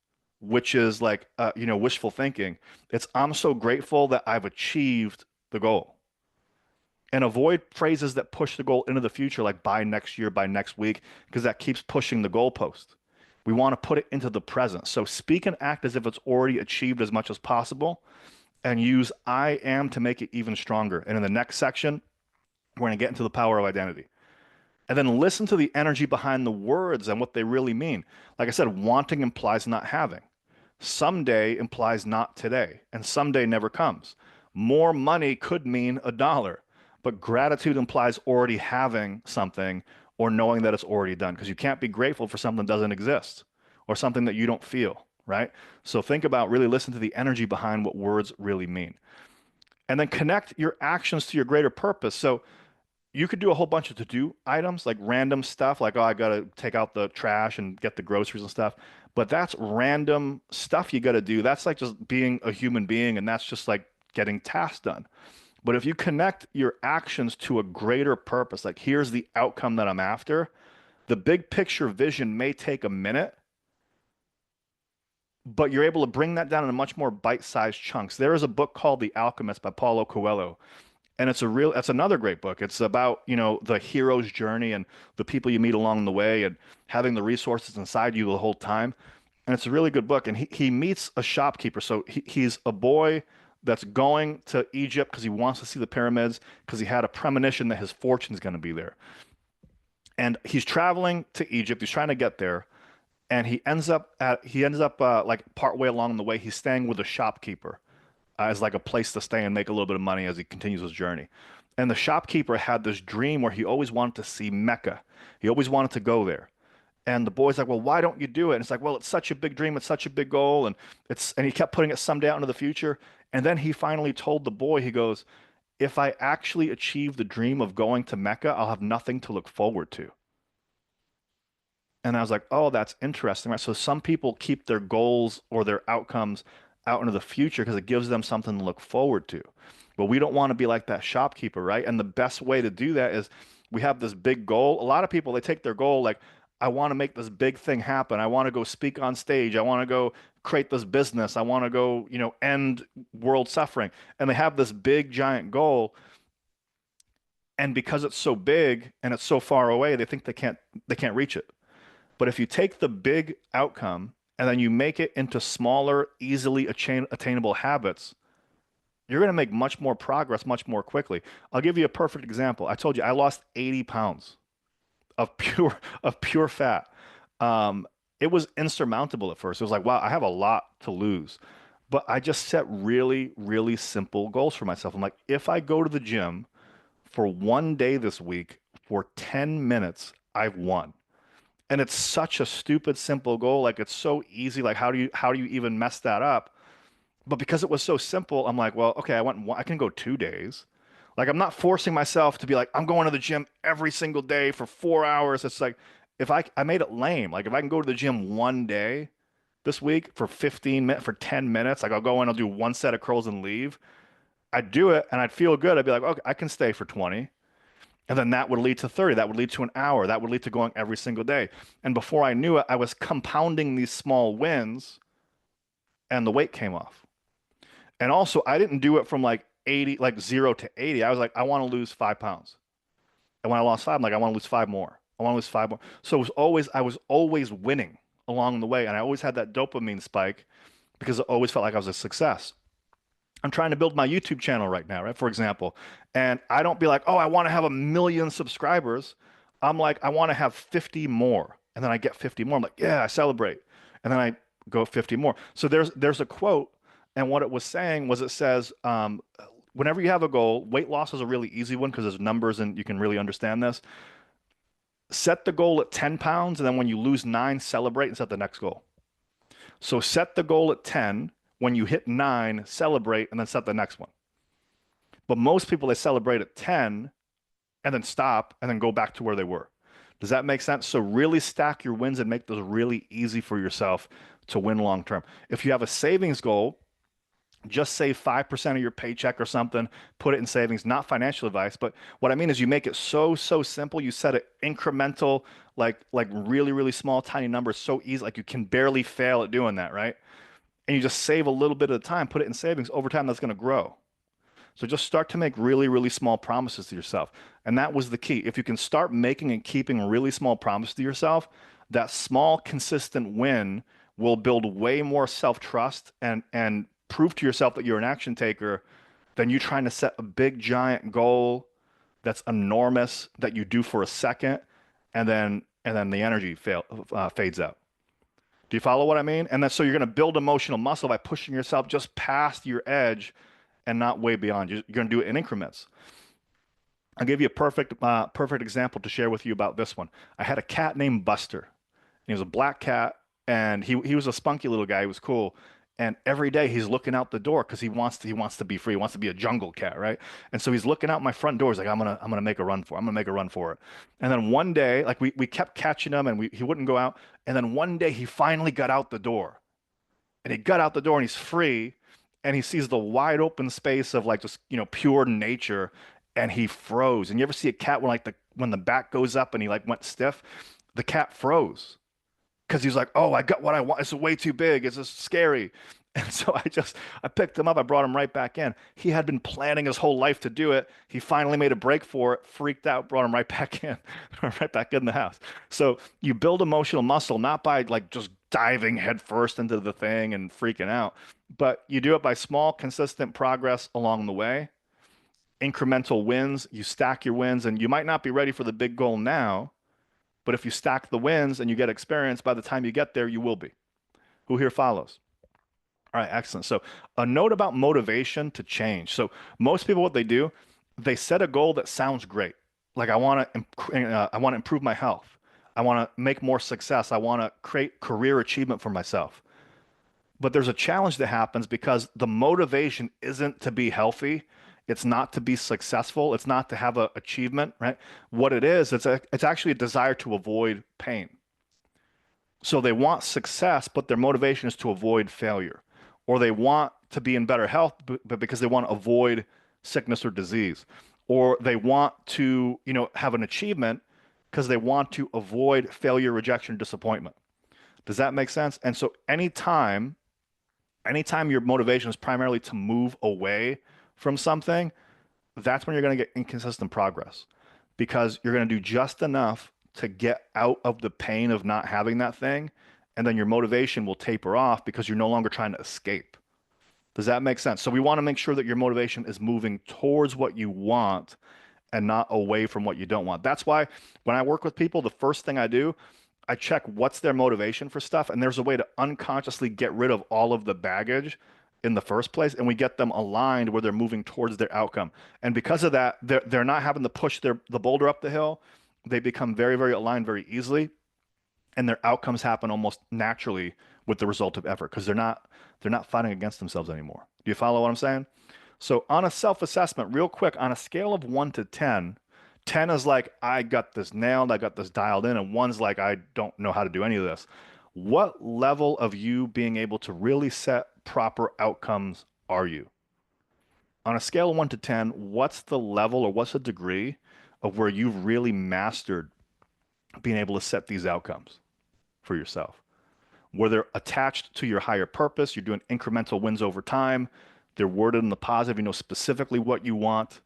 which is like, wishful thinking. It's I'm so grateful that I've achieved the goal. And avoid phrases that push the goal into the future, like by next year, by next week, because that keeps pushing the goalpost. We want to put it into the present. So speak and act as if it's already achieved as much as possible, and use I am to make it even stronger. And in the next section, we're going to get into the power of identity. And then listen to the energy behind the words and what they really mean. Like I said, wanting implies not having. Someday implies not today, and someday never comes. More money could mean a dollar, but gratitude implies already having something or knowing that it's already done, because you can't be grateful for something that doesn't exist or something that you don't feel, right? So think about really listen to the energy behind what words really mean. And then connect your actions to your greater purpose. So you could do a whole bunch of to-do items, like random stuff, like, oh, I gotta take out the trash and get the groceries and stuff. But that's random stuff you gotta do. That's like just being a human being, and that's just like getting tasks done. But if you connect your actions to a greater purpose, like here's the outcome that I'm after, the big picture vision may take a minute, but you're able to bring that down into much more bite-sized chunks. There is a book called The Alchemist by Paulo Coelho, and it's another great book. It's about, the hero's journey and the people you meet along the way and having the resources inside you the whole time. And it's a really good book. And he meets a shopkeeper. So he's a boy that's going to Egypt because he wants to see the pyramids because he had a premonition that his fortune's going to be there. And he's traveling to Egypt. He's trying to get there, and he ends up like partway along the way, he's staying with a shopkeeper as like a place to stay and make a little bit of money as he continues his journey. And the shopkeeper had this dream where he always wanted to see Mecca. He always wanted to go there. And the boy's like, well, why don't you do it? And it's like, well, it's such a big dream, it's such a big goal, and he kept putting it someday out into the future. And then he finally told the boy, he goes, if I actually achieve the dream of going to Mecca, I'll have nothing to look forward to. And I was like, oh, that's interesting, right? So some people keep their goals or their outcomes out into the future because it gives them something to look forward to. But we don't want to be like that shopkeeper, right? And the best way to do that is we have this big goal. A lot of people, they take their goal like, I want to make this big thing happen. I want to go speak on stage. I want to go create this business. I want to go, end world suffering. And they have this big, giant goal. And because it's so big and it's so far away, they think they can't reach it. But if you take the big outcome and then you make it into smaller, easily attainable habits, you're going to make much more progress much more quickly. I'll give you a perfect example. I told you I lost 80 pounds of pure fat. Um, it was insurmountable at first. It was like, wow, I have a lot to lose. But I just set really, really simple goals for myself. I'm like, if I go to the gym for one day this week for 10 minutes, I've won. And it's such a stupid simple goal. Like it's so easy. Like how do you even mess that up? But because it was so simple, I'm like, well, okay, I can go 2 days. Like I'm not forcing myself to be like, I'm going to the gym every single day for 4 hours. It's like if I made it lame. Like if I can go to the gym one day this week for 15 minutes, for 10 minutes, like I'll go in, I'll do one set of curls and leave. I'd do it and I'd feel good. I'd be like, okay, I can stay for 20. And then that would lead to 30. That would lead to an hour. That would lead to going every single day. And before I knew it, I was compounding these small wins and the weight came off. And also, I didn't do it from like 80, like 0 to 80. I was like, I want to lose 5 pounds. And when I lost five, I'm like, I want to lose five more. I want to lose five more. So I was always winning along the way. And I always had that dopamine spike because it always felt like I was a success. I'm trying to build my YouTube channel right now, right? For example, and I don't be like, oh, I want to have 1 million subscribers. I'm like, I want to have 50 more. And then I get 50 more. I'm like, yeah, I celebrate. And then I go 50 more. So there's a quote, and what it was saying was it says, whenever you have a goal, weight loss is a really easy one because there's numbers and you can really understand this. Set the goal at 10 pounds, and then when you lose 9, celebrate and set the next goal. So set the goal at 10. When you hit 9, celebrate and then set the next one. But most people, they celebrate at 10 and then stop and then go back to where they were. Does that make sense? So really stack your wins and make those really easy for yourself to win long term. If you have a savings goal, Just save 5% of your paycheck or something, put it in savings, not financial advice, but what I mean is you make it so simple. You set an incremental, like really, really small, tiny numbers so easy, like you can barely fail at doing that, right? And you just save a little bit at a time, put it in savings. Over time, that's going to grow. So just start to make really, really small promises to yourself. And that was the key. If you can start making and keeping really small promises to yourself, that small, consistent win will build way more self-trust and prove to yourself that you're an action taker than you trying to set a big, giant goal that's enormous that you do for a second and then the energy fades out. Do you follow what I mean? And then so you're going to build emotional muscle by pushing yourself just past your edge and not way beyond. You're going to do it in increments. I'll give you a perfect example to share with you about this one. I had a cat named Buster. He was a black cat, and he was a spunky little guy. He was cool. And every day he's looking out the door because he wants to be free. He wants to be a jungle cat, right? And so he's looking out my front door. He's like, I'm gonna make a run for it. I'm gonna make a run for it. And then one day, like we kept catching him, and he wouldn't go out. And then one day he finally got out the door, and he got out the door, and he's free, and he sees the wide open space of like just pure nature, and he froze. And you ever see a cat when the back goes up and he like went stiff? The cat froze because he's like, oh, I got what I want. It's way too big. It's just scary. And so I picked him up. I brought him right back in. He had been planning his whole life to do it. He finally made a break for it, freaked out, brought him right back in, right back in the house. So you build emotional muscle, not by like just diving headfirst into the thing and freaking out, but you do it by small, consistent progress along the way, incremental wins. You stack your wins, and you might not be ready for the big goal now, but if you stack the wins and you get experience, by the time you get there, you will be. Who here follows? All right, excellent. So, a note about motivation to change. So, most people, what they do, they set a goal that sounds great. Like, I want to improve my health. I want to make more success. I want to create career achievement for myself. But there's a challenge that happens because the motivation isn't to be healthy. It's not to be successful. It's not to have an achievement, right? What it is, it's actually a desire to avoid pain. So they want success, but their motivation is to avoid failure. Or they want to be in better health, but because they want to avoid sickness or disease. Or they want to, have an achievement because they want to avoid failure, rejection, disappointment. Does that make sense? And so anytime your motivation is primarily to move away from something, that's when you're going to get inconsistent progress because you're going to do just enough to get out of the pain of not having that thing. And then your motivation will taper off because you're no longer trying to escape. Does that make sense? So we want to make sure that your motivation is moving towards what you want and not away from what you don't want. That's why when I work with people, the first thing I do, I check what's their motivation for stuff. And there's a way to unconsciously get rid of all of the baggage in the first place. And we get them aligned where they're moving towards their outcome. And because of that, they're not having to push the boulder up the hill. They become very, very aligned very easily. And their outcomes happen almost naturally with the result of effort because they're not fighting against themselves anymore. Do you follow what I'm saying? So on a self-assessment, real quick, on a scale of 1 to 10, 10 is like, I got this nailed, I got this dialed in, and one's like, I don't know how to do any of this. What level of you being able to really set proper outcomes are you? On a scale of 1 to 10, what's the level or what's the degree of where you've really mastered being able to set these outcomes for yourself? Where they're attached to your higher purpose, you're doing incremental wins over time, they're worded in the positive, you know specifically what you want,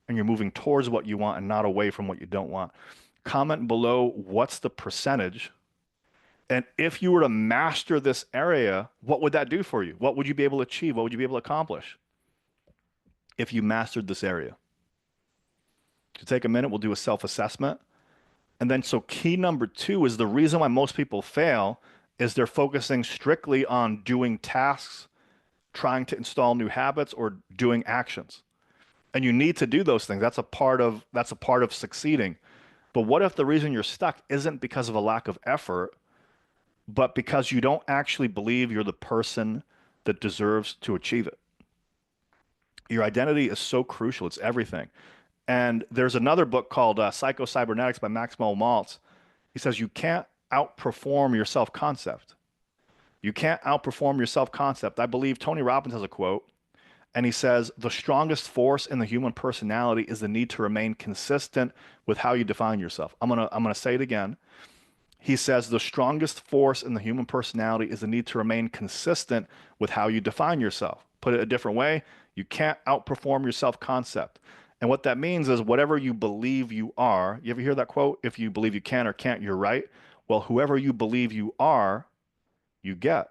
and you're moving towards what you want and not away from what you don't want. Comment below what's the percentage. And if you were to master this area, what would that do for you? What would you be able to achieve? What would you be able to accomplish if you mastered this area? To take a minute, we'll do a self-assessment. And then, so key number two is the reason why most people fail is they're focusing strictly on doing tasks, trying to install new habits, or doing actions. And you need to do those things. That's a part of succeeding. But what if the reason you're stuck isn't because of a lack of effort, but because you don't actually believe you're the person that deserves to achieve it? Your identity is so crucial. It's everything. And there's another book called Psycho-Cybernetics by Maxwell Maltz. He says you can't outperform your self-concept. You can't outperform your self-concept. I believe Tony Robbins has a quote. And he says the strongest force in the human personality is the need to remain consistent with how you define yourself. I'm gonna say it again. He says the strongest force in the human personality is the need to remain consistent with how you define yourself. Put it a different way, you can't outperform your self-concept. And what that means is whatever you believe you are, you ever hear that quote? If you believe you can or can't, you're right. Well, whoever you believe you are, you get.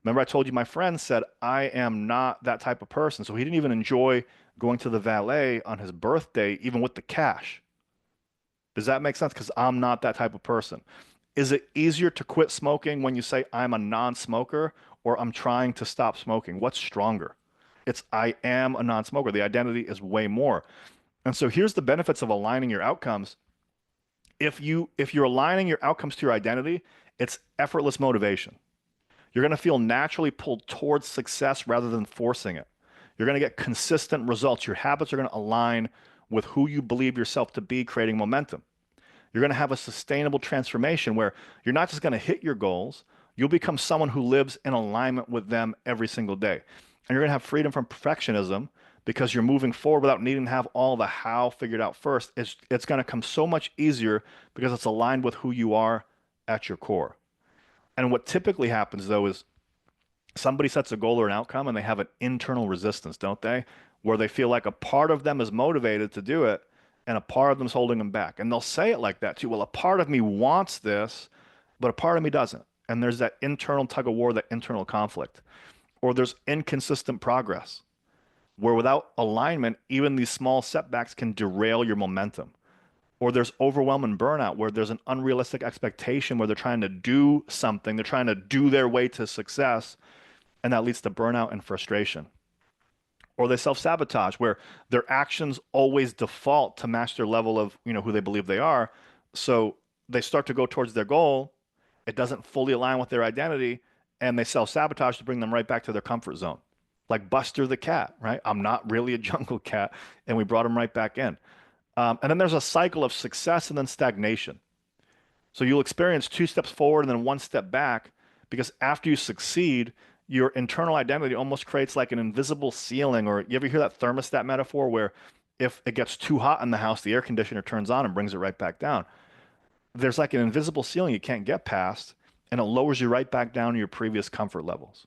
Remember, I told you my friend said, I am not that type of person. So he didn't even enjoy going to the valet on his birthday, even with the cash. Does that make sense? Because I'm not that type of person. Is it easier to quit smoking when you say I'm a non-smoker or I'm trying to stop smoking? What's stronger? It's I am a non-smoker. The identity is way more. And so here's the benefits of aligning your outcomes. If you're aligning your outcomes to your identity, it's effortless motivation. You're going to feel naturally pulled towards success rather than forcing it. You're going to get consistent results. Your habits are going to align with who you believe yourself to be, creating momentum. You're going to have a sustainable transformation where you're not just going to hit your goals, you'll become someone who lives in alignment with them every single day. And you're going to have freedom from perfectionism because you're moving forward without needing to have all the how figured out first. It's going to come so much easier because it's aligned with who you are at your core. And what typically happens though is somebody sets a goal or an outcome and they have an internal resistance, don't they? Where they feel like a part of them is motivated to do it and a part of them's holding them back. And they'll say it like that too. Well, a part of me wants this, but a part of me doesn't. And there's that internal tug of war, that internal conflict. Or there's inconsistent progress, where without alignment, even these small setbacks can derail your momentum. Or there's overwhelming burnout, where there's an unrealistic expectation where they're trying to do something, they're trying to do their way to success, and that leads to burnout and frustration. Or they self-sabotage, where their actions always default to match their level of, who they believe they are. So they start to go towards their goal. It doesn't fully align with their identity, and they self-sabotage to bring them right back to their comfort zone. Like Buster the cat, right? I'm not really a jungle cat, and we brought him right back in. And then there's a cycle of success and then stagnation. So you'll experience two steps forward and then one step back because after you succeed, your internal identity almost creates like an invisible ceiling. Or you ever hear that thermostat metaphor where if it gets too hot in the house, the air conditioner turns on and brings it right back down. There's like an invisible ceiling you can't get past, and it lowers you right back down to your previous comfort levels.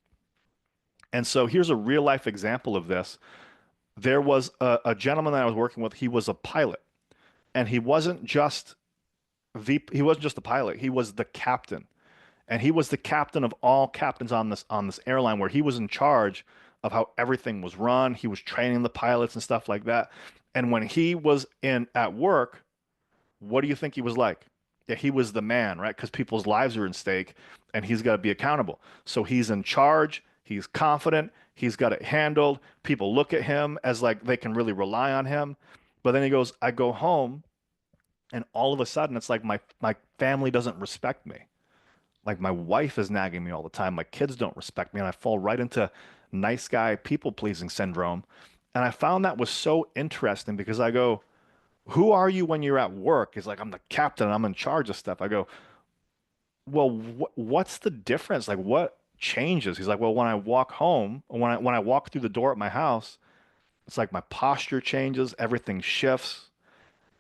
And so here's a real life example of this. There was a gentleman that I was working with. He was a pilot, and he wasn't just the pilot. He was the captain, and he was the captain of all captains on this airline, where he was in charge of how everything was run. He was training the pilots and stuff like that. And when he was in at work, what do you think he was like? Yeah, he was the man, right? Because people's lives are in stake, and he's got to be accountable. So he's in charge. He's confident. He's got it handled. People look at him as like they can really rely on him. But then he goes, I go home and all of a sudden it's like my family doesn't respect me. Like my wife is nagging me all the time. My kids don't respect me, and I fall right into nice guy people pleasing syndrome. And I found that was so interesting because I go, "Who are you when you're at work?" He's like, "I'm the captain. I'm in charge of stuff." I go, "Well, what's the difference? Like, what changes?" He's like, "Well, when I walk home, when I walk through the door at my house, it's like my posture changes, everything shifts."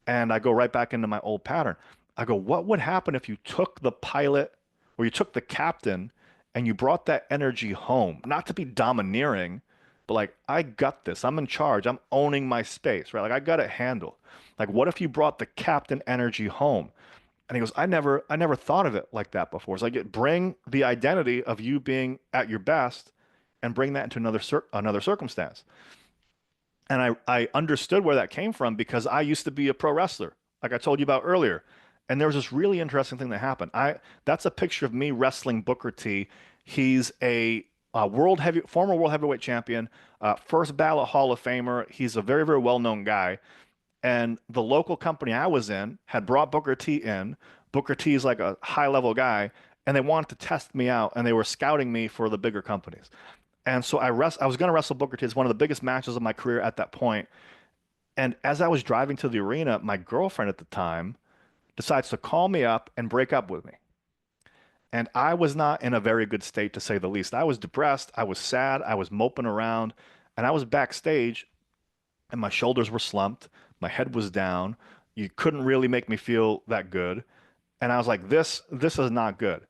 And I go right back into my old pattern. I go, what would happen if you took the pilot or you took the captain and you brought that energy home? Not to be domineering, but like, I got this. I'm in charge. I'm owning my space, right? Like, I got it handled. Like, what if you brought the captain energy home? And he goes, I never thought of it like that before. It's like, bring the identity of you being at your best and bring that into another circumstance. And I understood where that came from because I used to be a pro wrestler, like I told you about earlier. And there was this really interesting thing that happened. That's a picture of me wrestling Booker T. He's a former world heavyweight champion, first ballot Hall of Famer. He's a very, very well-known guy. And the local company I was in had brought Booker T in. Booker T is like a high-level guy, and they wanted to test me out, and they were scouting me for the bigger companies. And so I was going to wrestle Booker T. It's one of the biggest matches of my career at that point. And as I was driving to the arena, my girlfriend at the time decides to call me up and break up with me. And I was not in a very good state, to say the least. I was depressed. I was sad. I was moping around. And I was backstage and my shoulders were slumped, my head was down. You couldn't really make me feel that good. And I was like, this is not good.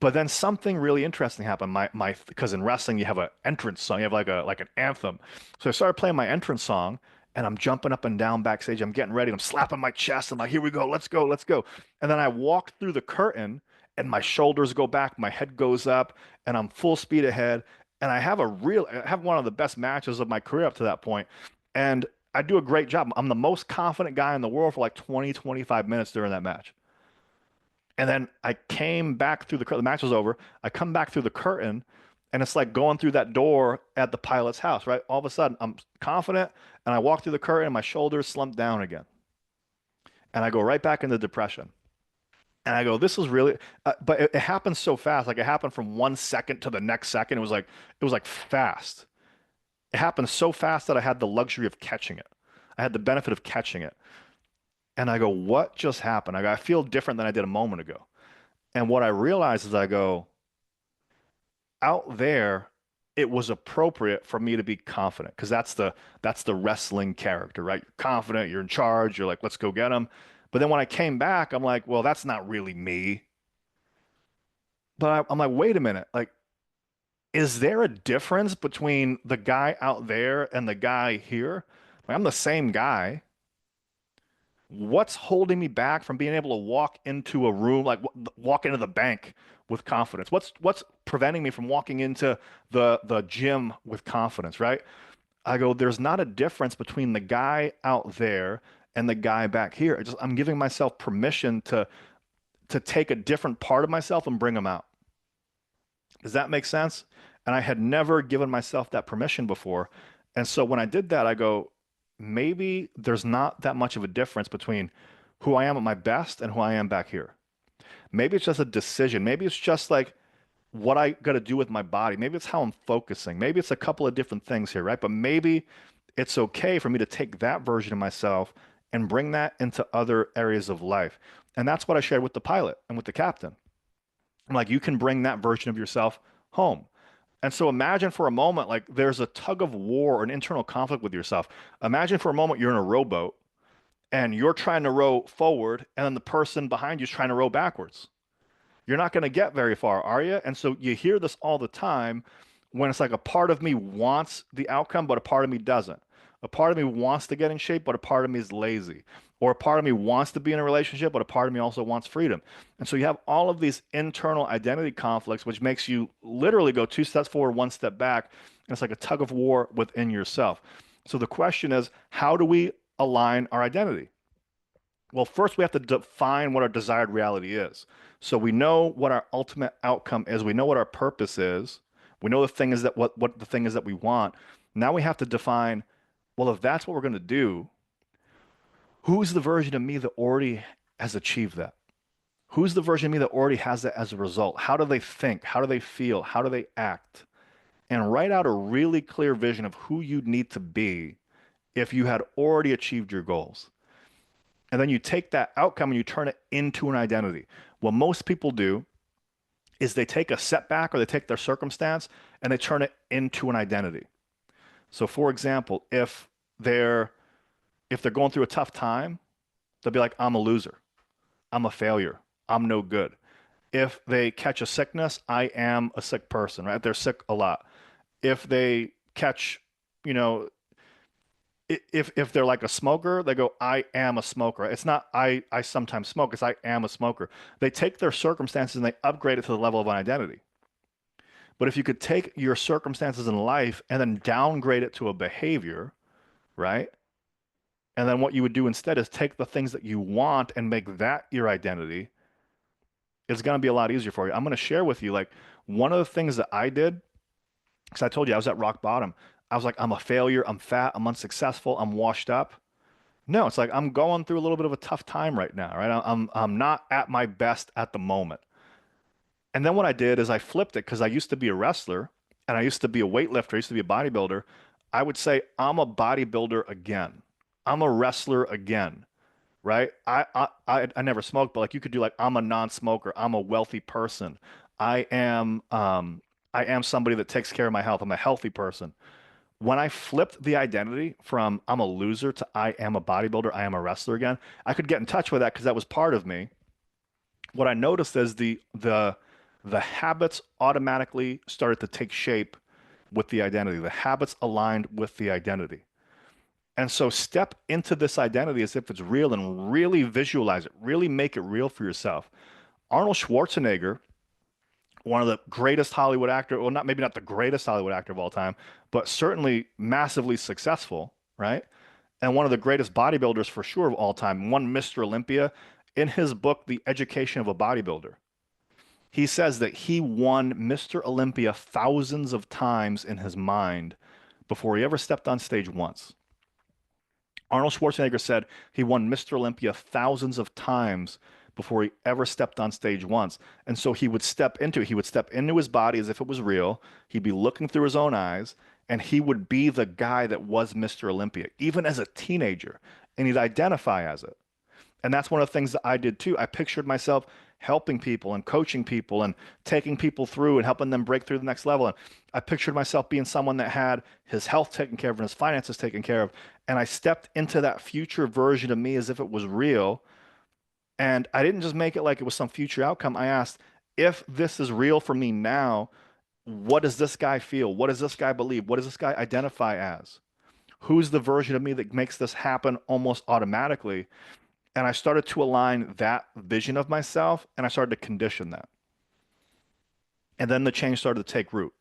But then something really interesting happened. My because in wrestling you have an entrance song, you have like an anthem. So I started playing my entrance song, and I'm jumping up and down backstage. I'm getting ready. I'm slapping my chest. I'm like, here we go, let's go, let's go. And then I walked through the curtain, and my shoulders go back, my head goes up, and I'm full speed ahead. And I have one of the best matches of my career up to that point. And I do a great job. I'm the most confident guy in the world for like 20, 25 minutes during that match. And then I came back through the match was over. I come back through the curtain, and it's like going through that door at the pilot's house, right? All of a sudden, I'm confident, and I walk through the curtain, and my shoulders slump down again. And I go right back into depression. And I go, this is really, but it happened so fast. Like it happened from 1 second to the next second. It was like fast. It happened so fast that I had the luxury of catching it. I had the benefit of catching it. And I go, what just happened? I go, I feel different than I did a moment ago. And what I realized is I go, out there, it was appropriate for me to be confident because that's the wrestling character, right? You're confident, you're in charge, you're like, let's go get him. But then when I came back, I'm like, well, that's not really me. But I'm like, wait a minute, like, is there a difference between the guy out there and the guy here? Like, I'm the same guy. What's holding me back from being able to walk into a room, like walk into the bank with confidence? What's preventing me from walking into the gym with confidence, right? I go, there's not a difference between the guy out there and the guy back here. I'm giving myself permission to take a different part of myself and bring them out. Does that make sense? And I had never given myself that permission before. And so when I did that, I go, maybe there's not that much of a difference between who I am at my best and who I am back here. Maybe it's just a decision. Maybe it's just like what I got to do with my body. Maybe it's how I'm focusing. Maybe it's a couple of different things here, right? But maybe it's okay for me to take that version of myself and bring that into other areas of life. And that's what I shared with the pilot and with the captain. I'm like, you can bring that version of yourself home. And so imagine for a moment, like there's a tug of war or an internal conflict with yourself. Imagine for a moment you're in a rowboat and you're trying to row forward, and then the person behind you is trying to row backwards. You're not going to get very far, are you? And so you hear this all the time when it's like a part of me wants the outcome, but a part of me doesn't. A part of me wants to get in shape, but a part of me is lazy. Or a part of me wants to be in a relationship, but a part of me also wants freedom. And so you have all of these internal identity conflicts, which makes you literally go 2 steps forward, 1 step back. And it's like a tug of war within yourself. So the question is, how do we align our identity? Well, first we have to define what our desired reality is. So we know what our ultimate outcome is. We know what our purpose is. We know the thing is that what the thing is that we want. Now we have to define, well, if that's what we're going to do, who's the version of me that already has achieved that? Who's the version of me that already has that as a result? How do they think? How do they feel? How do they act? And write out a really clear vision of who you'd need to be if you had already achieved your goals. And then you take that outcome and you turn it into an identity. What most people do is they take a setback or they take their circumstance and they turn it into an identity. So for example, if they're going through a tough time, they'll be like, I'm a loser. I'm a failure. I'm no good. If they catch a sickness, I am a sick person, right? They're sick a lot. If they catch, you know, if they're like a smoker, they go, I am a smoker. It's not I sometimes smoke, it's I am a smoker. They take their circumstances and they upgrade it to the level of an identity. But if you could take your circumstances in life and then downgrade it to a behavior, right? And then what you would do instead is take the things that you want and make that your identity. It's going to be a lot easier for you. I'm going to share with you like one of the things that I did, because I told you I was at rock bottom. I was like, I'm a failure. I'm fat. I'm unsuccessful. I'm washed up. No, it's like I'm going through a little bit of a tough time right now, right? I'm not at my best at the moment. And then what I did is I flipped it because I used to be a wrestler and I used to be a weightlifter. I used to be a bodybuilder. I would say I'm a bodybuilder again. I'm a wrestler again, right? I never smoked, but like you could do like I'm a non-smoker. I'm a wealthy person. I am I am somebody that takes care of my health. I'm a healthy person. When I flipped the identity from I'm a loser to I am a bodybuilder, I am a wrestler again, I could get in touch with that because that was part of me. What I noticed is the habits automatically started to take shape with the identity. The habits aligned with the identity. And so step into this identity as if it's real and really visualize it, really make it real for yourself. Arnold Schwarzenegger, one of the greatest Hollywood actor, well, not maybe not the greatest Hollywood actor of all time, but certainly massively successful, right? And one of the greatest bodybuilders for sure of all time, one Mr. Olympia. In his book, The Education of a Bodybuilder, he says that he won Mr. Olympia thousands of times in his mind before he ever stepped on stage once. Arnold Schwarzenegger said he won Mr. Olympia thousands of times before he ever stepped on stage once. And so he would step into his body as if it was real. He'd be looking through his own eyes, and he would be the guy that was Mr. Olympia, even as a teenager, and he'd identify as it. And that's one of the things that I did too. I pictured myself helping people and coaching people and taking people through and helping them break through the next level. And I pictured myself being someone that had his health taken care of and his finances taken care of. And I stepped into that future version of me as if it was real. And I didn't just make it like it was some future outcome. I asked, if this is real for me now, what does this guy feel? What does this guy believe? What does this guy identify as? Who's the version of me that makes this happen almost automatically? And I started to align that vision of myself and I started to condition that. And then the change started to take root.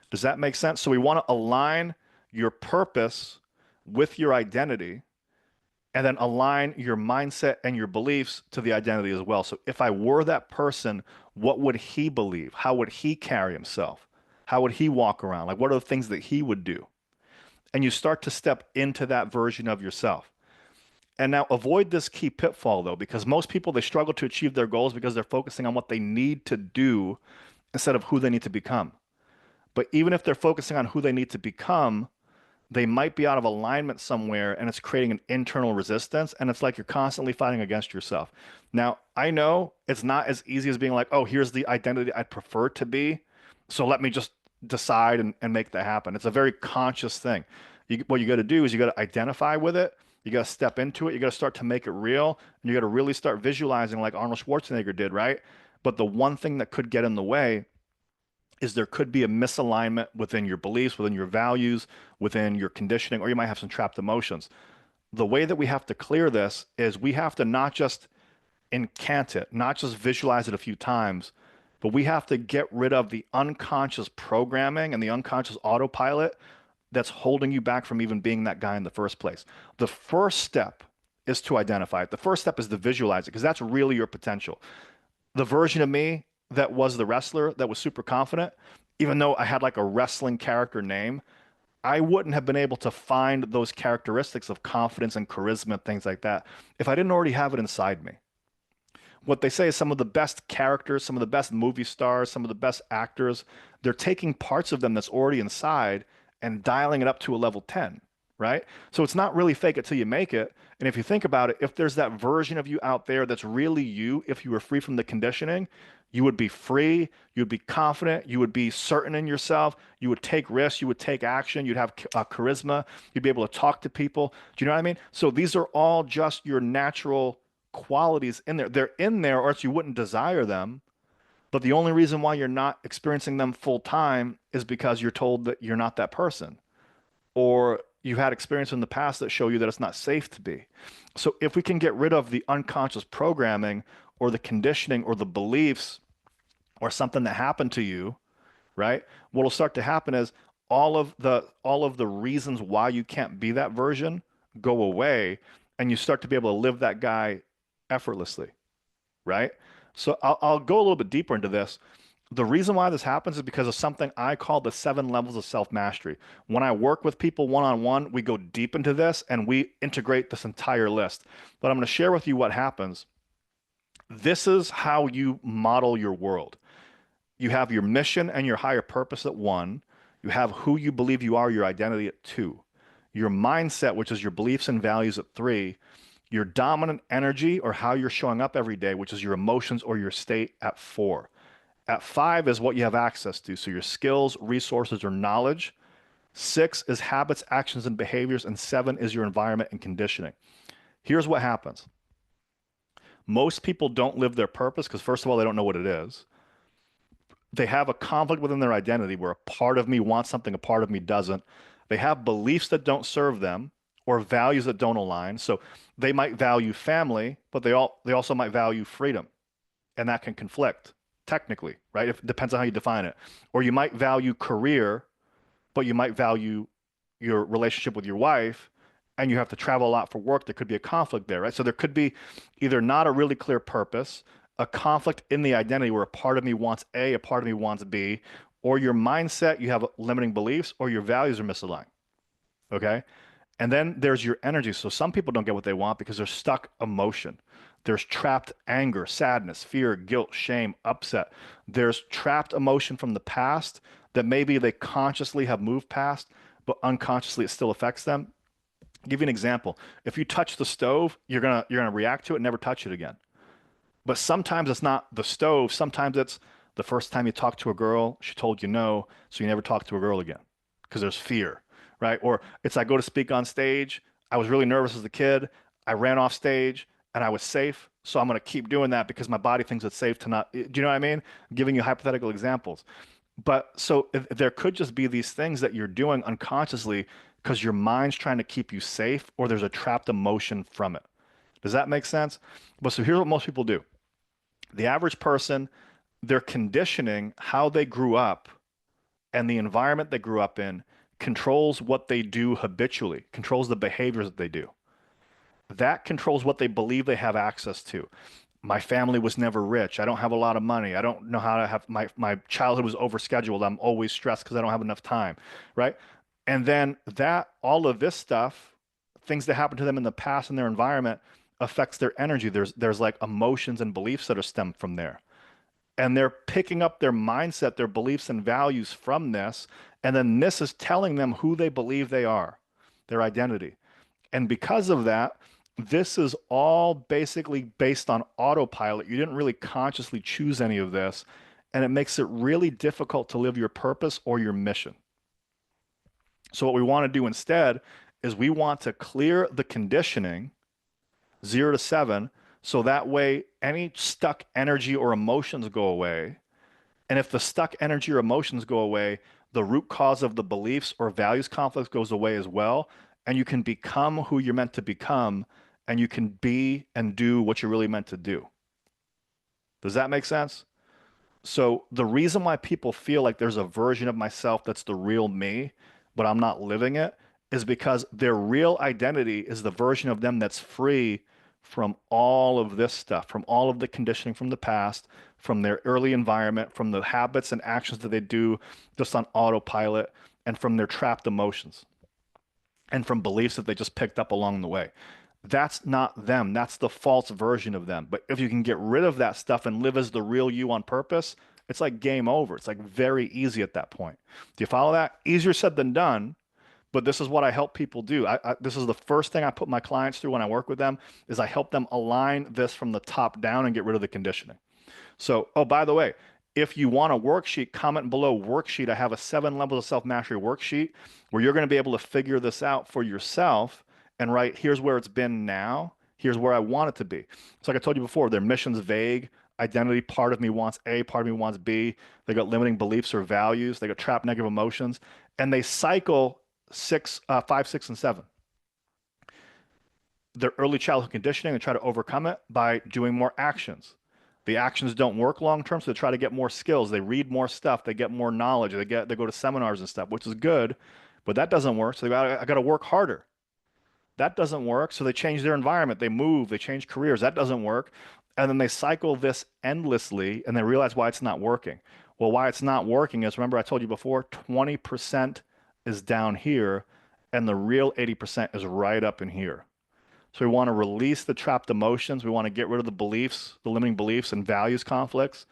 Does that make sense? So we want to align your purpose with your identity and then align your mindset and your beliefs to the identity as well. So if I were that person, what would he believe? How would he carry himself? How would he walk around? Like, what are the things that he would do? And you start to step into that version of yourself. And now avoid this key pitfall though, because most people, they struggle to achieve their goals because they're focusing on what they need to do instead of who they need to become. But even if they're focusing on who they need to become, they might be out of alignment somewhere and it's creating an internal resistance. And it's like you're constantly fighting against yourself. Now, I know it's not as easy as being like, oh, here's the identity I'd prefer to be. So let me just decide and make that happen. It's a very conscious thing. What you got to do is you got to identify with it. You got to step into it. You got to start to make it real. And you got to really start visualizing like Arnold Schwarzenegger did, right? But the one thing that could get in the way is there could be a misalignment within your beliefs, within your values, within your conditioning, or you might have some trapped emotions. The way that we have to clear this is we have to not just incant it, not just visualize it a few times, but we have to get rid of the unconscious programming and the unconscious autopilot that's holding you back from even being that guy in the first place. The first step is to identify it. The first step is to visualize it because that's really your potential. The version of me that was the wrestler that was super confident, even though I had like a wrestling character name, I wouldn't have been able to find those characteristics of confidence and charisma and things like that if I didn't already have it inside me. What they say is some of the best characters, some of the best movie stars, some of the best actors, they're taking parts of them that's already inside and dialing it up to a level 10, right? So it's not really fake it till you make it. And if you think about it, if there's that version of you out there that's really you, if you were free from the conditioning, you would be free, you would be confident, you would be certain in yourself, you would take risks, you would take action, you'd have charisma, you'd be able to talk to people. Do you know what I mean? So these are all just your natural qualities in there. They're in there, or else you wouldn't desire them. But the only reason why you're not experiencing them full time is because you're told that you're not that person, or you've had experience in the past that show you that it's not safe to be. So if we can get rid of the unconscious programming or the conditioning or the beliefs or something that happened to you, right? What will start to happen is all of the reasons why you can't be that version go away and you start to be able to live that guy effortlessly, right? So I'll go a little bit deeper into this. The reason why this happens is because of something I call the 7 levels of self-mastery. When I work with people one-on-one, we go deep into this and we integrate this entire list. But I'm going to share with you what happens. This is how you model your world. You have your mission and your higher purpose at 1. You have who you believe you are, your identity at 2. Your mindset, which is your beliefs and values at 3. Your dominant energy or how you're showing up every day, which is your emotions or your state at 4. At 5 is what you have access to. So your skills, resources, or knowledge. 6 is habits, actions, and behaviors, and 7 is your environment and conditioning. Here's what happens. Most people don't live their purpose because, first of all, they don't know what it is. They have a conflict within their identity where a part of me wants something, a part of me doesn't. They have beliefs that don't serve them or values that don't align. So they might value family, but they also might value freedom, and that can conflict technically, right? It depends on how you define it. Or you might value career, but you might value your relationship with your wife, and you have to travel a lot for work. There could be a conflict there, right? So there could be either not a really clear purpose, a conflict in the identity where a part of me wants A, a part of me wants B, or your mindset, you have limiting beliefs, or your values are misaligned. Okay. And then there's your energy. So some people don't get what they want because they're stuck emotion. There's trapped anger, sadness, fear, guilt, shame, upset. There's trapped emotion from the past that maybe they consciously have moved past, but unconsciously it still affects them. I'll give you an example. If you touch the stove, you're gonna react to it and never touch it again. But sometimes it's not the stove. Sometimes it's the first time you talk to a girl, she told you no, so you never talk to a girl again because there's fear, right? Or it's I go to speak on stage. I was really nervous as a kid. I ran off stage and I was safe. So I'm going to keep doing that because my body thinks it's safe to not. Do you know what I mean? I'm giving you hypothetical examples. But so there could just be these things that you're doing unconsciously because your mind's trying to keep you safe or there's a trapped emotion from it. Does that make sense? But so here's what most people do. The average person, their conditioning, how they grew up, and the environment they grew up in controls what they do habitually, controls the behaviors that they do. That controls what they believe they have access to. My family was never rich. I don't have a lot of money. I don't know how to have my childhood was overscheduled. I'm always stressed because I don't have enough time, right? And then that all of this stuff, things that happen to them in the past in their environment affects their energy. There's like emotions and beliefs that are stemmed from there. And they're picking up their mindset, their beliefs and values from this. And then this is telling them who they believe they are, their identity. And because of that, this is all basically based on autopilot. You didn't really consciously choose any of this, and it makes it really difficult to live your purpose or your mission. So what we want to do instead is we want to clear the conditioning 0 to 7, so that way any stuck energy or emotions go away. And if the stuck energy or emotions go away, the root cause of the beliefs or values conflict goes away as well. And you can become who you're meant to become, and you can be and do what you're really meant to do. Does that make sense? So the reason why people feel like there's a version of myself that's the real me, but I'm not living it, is because their real identity is the version of them that's free from all of this stuff, from all of the conditioning from the past, from their early environment, from the habits and actions that they do just on autopilot, and from their trapped emotions and from beliefs that they just picked up along the way. That's not them. That's the false version of them. But if you can get rid of that stuff and live as the real you on purpose, it's like game over. It's like very easy at that point. Do you follow that? Easier said than done, but this is what I help people do. This is the first thing I put my clients through when I work with them is I help them align this from the top down and get rid of the conditioning. So, oh, by the way, if you want a worksheet, comment below worksheet. I have a 7 levels of self-mastery worksheet where you're going to be able to figure this out for yourself and write, here's where it's been now. Here's where I want it to be. So like I told you before, their mission's vague. Identity, part of me wants A, part of me wants B. They got limiting beliefs or values. They got trapped negative emotions. And they cycle 5, 6, and 7. Their early childhood conditioning and try to overcome it by doing more actions. The actions don't work long term, so they try to get more skills. They read more stuff. They get more knowledge. They go to seminars and stuff, which is good, but that doesn't work. So I got to work harder. That doesn't work. So they change their environment. They move. They change careers. That doesn't work. And then they cycle this endlessly, and they realize why it's not working. Well, why it's not working is, remember I told you before, 20% is down here, and the real 80% is right up in here. So we want to release the trapped emotions. We want to get rid of the beliefs, the limiting beliefs and values conflicts,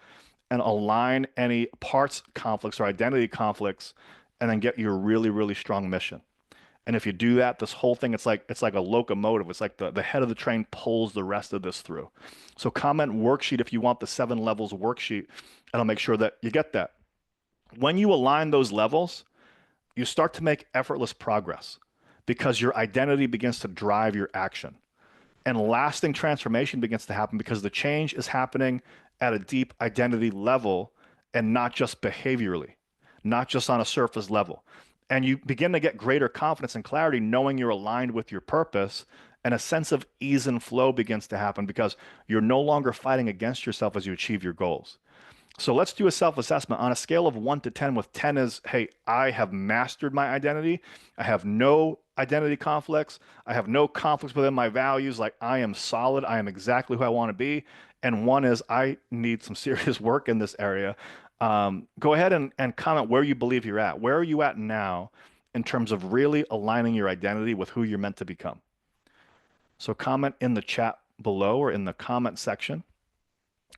and align any parts conflicts or identity conflicts, and then get your really, really strong mission. And if you do that, this whole thing, it's like a locomotive. It's like the head of the train pulls the rest of this through. So comment worksheet if you want the 7 levels worksheet, and I'll make sure that you get that. When you align those levels, you start to make effortless progress because your identity begins to drive your action. And lasting transformation begins to happen because the change is happening at a deep identity level and not just behaviorally, not just on a surface level. And you begin to get greater confidence and clarity knowing you're aligned with your purpose, and a sense of ease and flow begins to happen because you're no longer fighting against yourself as you achieve your goals. So let's do a self-assessment on a scale of 1 to 10, with 10 is, hey, I have mastered my identity. I have no identity conflicts. I have no conflicts within my values. Like, I am solid. I am exactly who I want to be. And 1 is, I need some serious work in this area. Go ahead and comment where you believe you're at. Where are you at now in terms of really aligning your identity with who you're meant to become? So comment in the chat below or in the comment section.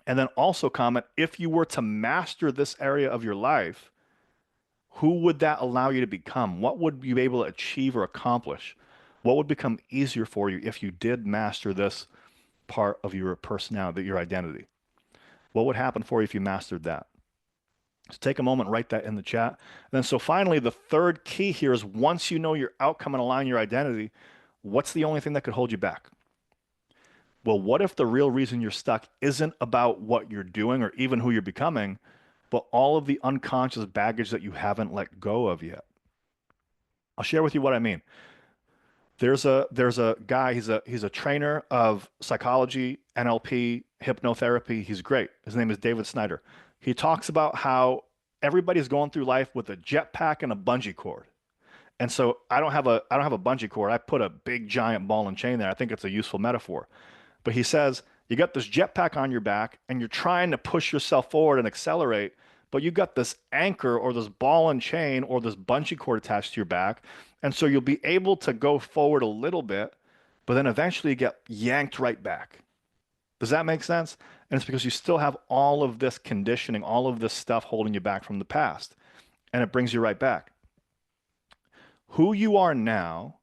And then also comment, if you were to master this area of your life, who would that allow you to become? What would you be able to achieve or accomplish? What would become easier for you if you did master this part of your personality, your identity? What would happen for you if you mastered that? So take a moment, write that in the chat. And then so finally, the third key here is, once you know your outcome and align your identity, what's the only thing that could hold you back? Well, what if the real reason you're stuck isn't about what you're doing or even who you're becoming, but all of the unconscious baggage that you haven't let go of yet? I'll share with you what I mean. There's a guy, he's a trainer of psychology, NLP, hypnotherapy. He's great. His name is David Snyder. He talks about how everybody's going through life with a jetpack and a bungee cord. And so I don't have a bungee cord. I put a big giant ball and chain there. I think it's a useful metaphor. But he says, you got this jetpack on your back and you're trying to push yourself forward and accelerate, but you got this anchor or this ball and chain or this bungee cord attached to your back. And so you'll be able to go forward a little bit, but then eventually you get yanked right back. Does that make sense? And it's because you still have all of this conditioning, all of this stuff holding you back from the past, and it brings you right back. Who you are now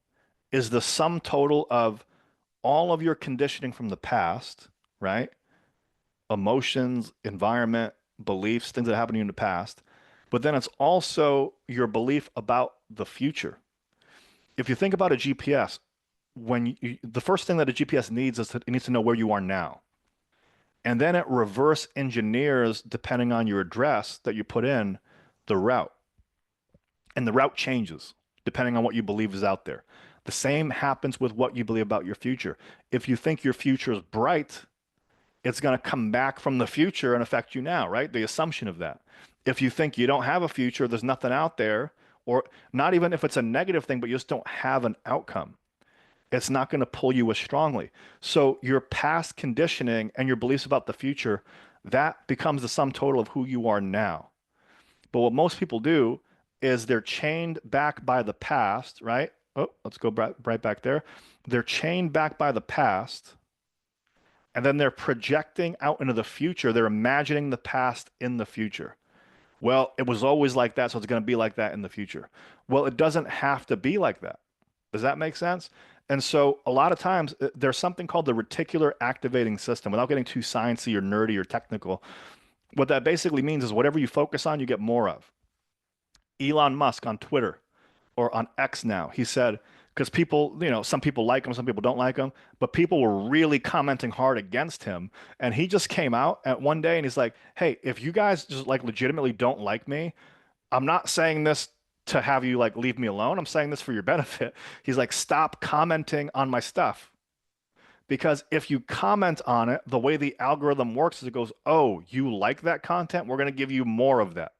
is the sum total of all of your conditioning from the past, right? Emotions, environment, beliefs, things that happened to you in the past. But then it's also your belief about the future. If you think about a GPS, the first thing that a GPS needs is it needs to know where you are now. And then it reverse engineers, depending on your address that you put in, the route. And the route changes depending on what you believe is out there. The same happens with what you believe about your future. If you think your future is bright, it's going to come back from the future and affect you now, right? The assumption of that. If you think you don't have a future, there's nothing out there, or not even if it's a negative thing, but you just don't have an outcome, it's not going to pull you as strongly. So your past conditioning and your beliefs about the future, that becomes the sum total of who you are now. But what most people do is they're chained back by the past, right? Oh, let's go right back there. They're chained back by the past, and then they're projecting out into the future. They're imagining the past in the future. Well, it was always like that, so it's going to be like that in the future. Well, it doesn't have to be like that. Does that make sense? And so a lot of times there's something called the reticular activating system. Without getting too sciencey or nerdy or technical, what that basically means is whatever you focus on, you get more of. Elon Musk on Twitter, or on X now, he said, because people, some people like him, some people don't like him, but people were really commenting hard against him. And he just came out at one day and he's like, hey, if you guys just like legitimately don't like me, I'm not saying this to have you like leave me alone. I'm saying this for your benefit. He's like, stop commenting on my stuff. Because if you comment on it, the way the algorithm works is it goes, oh, you like that content? We're going to give you more of that.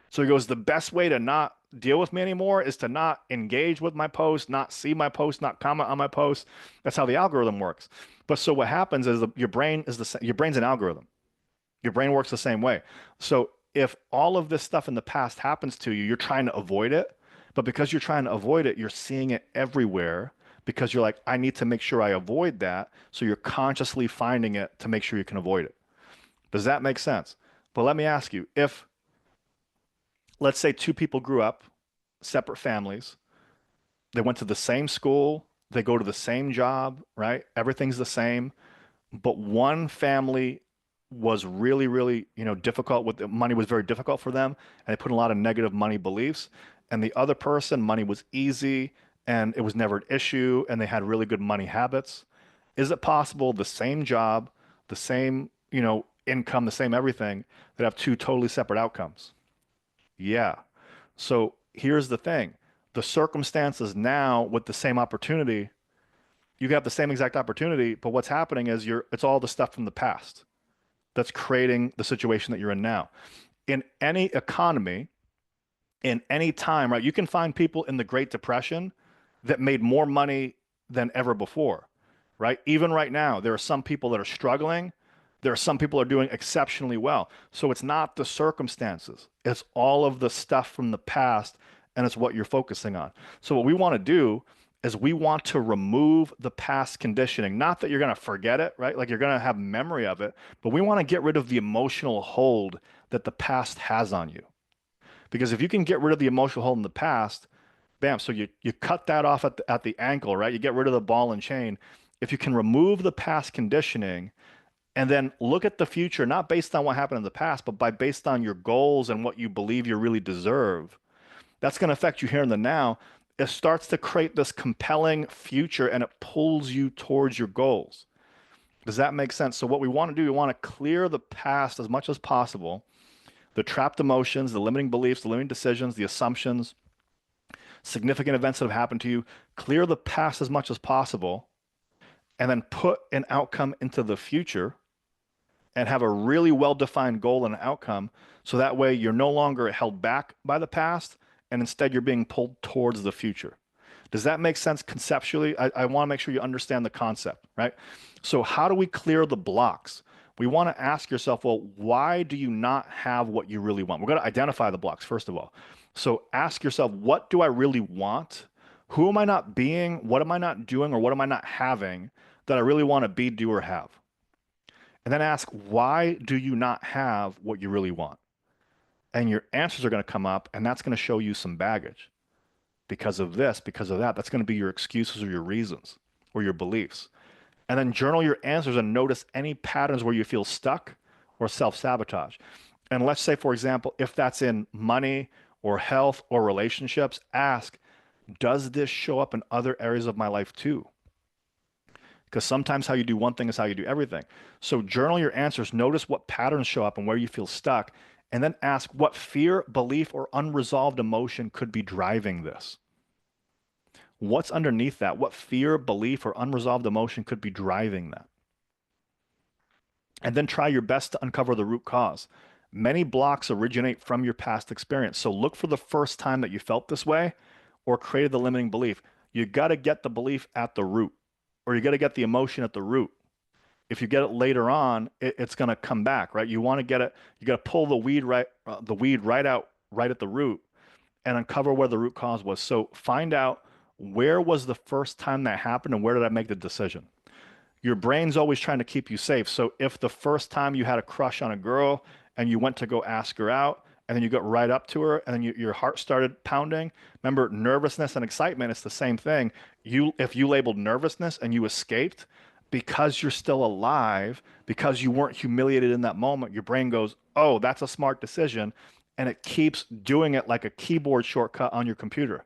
So he goes, the best way to not deal with me anymore is to not engage with my post, not see my post, not comment on my post. That's how the algorithm works. But so what happens is your brain is your brain's an algorithm. Your brain works the same way. So if all of this stuff in the past happens to you, you're trying to avoid it. But because you're trying to avoid it, you're seeing it everywhere because you're like, I need to make sure I avoid that. So you're consciously finding it to make sure you can avoid it. Does that make sense? But let me ask you, if let's say two people grew up, separate families, they went to the same school, they go to the same job, right? Everything's the same, but one family was really, really, difficult with the money was very difficult for them, and they put in a lot of negative money beliefs. and the other person, money was easy and it was never an issue and they had really good money habits? Is it possible the same job, the same, income, the same everything that have two totally separate outcomes? Yeah. So here's the thing. The circumstances now with the same opportunity, you have the same exact opportunity, but what's happening is it's all the stuff from the past that's creating the situation that you're in now. In any economy, in any time, right? You can find people in the Great Depression that made more money than ever before, right? Even right now, there are some people that are struggling. There are some people that are doing exceptionally well. So it's not the circumstances, it's all of the stuff from the past, and it's what you're focusing on. So what we want to do is we want to remove the past conditioning. Not that you're going to forget it, right? Like you're going to have memory of it, but we want to get rid of the emotional hold that the past has on you. Because if you can get rid of the emotional hold in the past, bam, so you cut that off at the ankle, right? You get rid of the ball and chain. If you can remove the past conditioning and then look at the future, not based on what happened in the past, but based on your goals and what you believe you really deserve, that's going to affect you here in the now. It starts to create this compelling future and it pulls you towards your goals. Does that make sense? So what we want to do, we want to clear the past as much as possible, the trapped emotions, the limiting beliefs, the limiting decisions, the assumptions, significant events that have happened to you, clear the past as much as possible, and then put an outcome into the future and have a really well-defined goal and outcome. So that way you're no longer held back by the past and instead you're being pulled towards the future. Does that make sense conceptually? I want to make sure you understand the concept, right? So how do we clear the blocks? We want to ask yourself, well, why do you not have what you really want? We're going to identify the blocks, first of all. So ask yourself, what do I really want? Who am I not being? What am I not doing? Or what am I not having that I really want to be, do, or have? And then ask, why do you not have what you really want? And your answers are going to come up, and that's going to show you some baggage because of this, because of that. That's going to be your excuses or your reasons or your beliefs. And then journal your answers and notice any patterns where you feel stuck or self-sabotage. And let's say, for example, if that's in money or health or relationships, ask, does this show up in other areas of my life too? Because sometimes how you do one thing is how you do everything. So journal your answers, notice what patterns show up and where you feel stuck, and then ask what fear, belief, or unresolved emotion could be driving this. What's underneath that? What fear, belief, or unresolved emotion could be driving that? And then try your best to uncover the root cause. Many blocks originate from your past experience. So look for the first time that you felt this way or created the limiting belief. You got to get the belief at the root, or you got to get the emotion at the root. If you get it later on, it's going to come back, right? You want to get it, you got to pull the weed right out, right at the root and uncover where the root cause was. So find out, where was the first time that happened and where did I make the decision? Your brain's always trying to keep you safe. So if the first time you had a crush on a girl and you went to go ask her out and then you got right up to her and then your heart started pounding, remember, nervousness and excitement, it's the same thing. If you labeled nervousness and you escaped, because you're still alive, because you weren't humiliated in that moment, your brain goes, oh, that's a smart decision. And it keeps doing it like a keyboard shortcut on your computer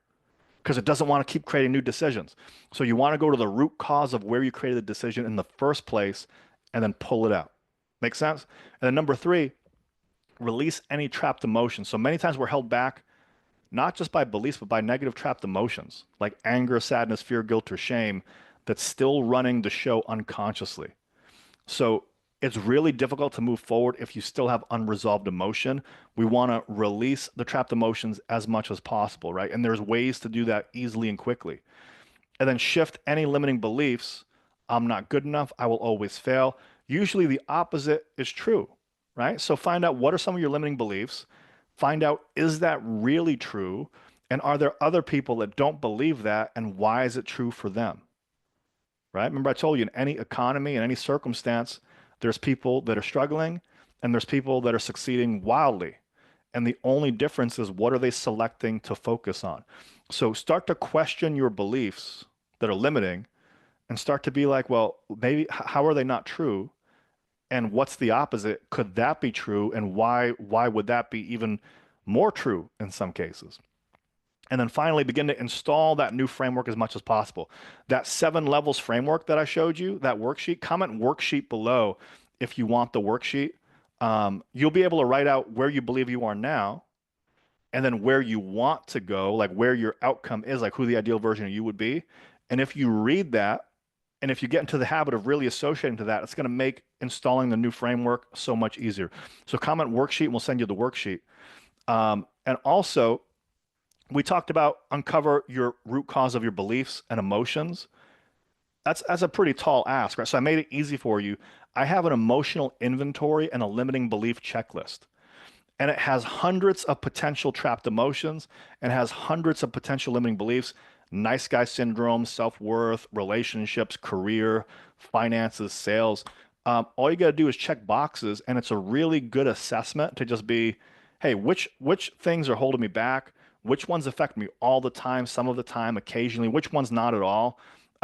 because it doesn't want to keep creating new decisions. So you want to go to the root cause of where you created the decision in the first place and then pull it out. Make sense? And then number three, release any trapped emotions. So many times we're held back not just by beliefs, but by negative trapped emotions like anger, sadness, fear, guilt, or shame that's still running the show unconsciously. So it's really difficult to move forward if you still have unresolved emotion. We want to release the trapped emotions as much as possible, right? And there's ways to do that easily and quickly. And then shift any limiting beliefs. I'm not good enough. I will always fail. Usually the opposite is true, right? So find out, what are some of your limiting beliefs? Find out, is that really true? And are there other people that don't believe that? And why is it true for them? Right? Remember, I told you, in any economy, in any circumstance, there's people that are struggling and there's people that are succeeding wildly. And the only difference is, what are they selecting to focus on? So start to question your beliefs that are limiting and start to be like, well, maybe how are they not true? And what's the opposite? Could that be true? And why would that be even more true in some cases? And then finally begin to install that new framework as much as possible. That 7 levels framework that I showed you, that worksheet, comment worksheet below if you want the worksheet. You'll be able to write out where you believe you are now and then where you want to go, like where your outcome is, like who the ideal version of you would be. And if you read that, and if you get into the habit of really associating to that, it's going to make installing the new framework so much easier. So comment worksheet, and we'll send you the worksheet. And also, we talked about uncover your root cause of your beliefs and emotions. That's a pretty tall ask, right? So I made it easy for you. I have an emotional inventory and a limiting belief checklist, and it has hundreds of potential trapped emotions and has hundreds of potential limiting beliefs: nice guy syndrome, self-worth, relationships, career, finances, sales. All you got to do is check boxes, and it's a really good assessment to just be, hey, which things are holding me back? Which ones affect me all the time, some of the time, occasionally, which ones not at all?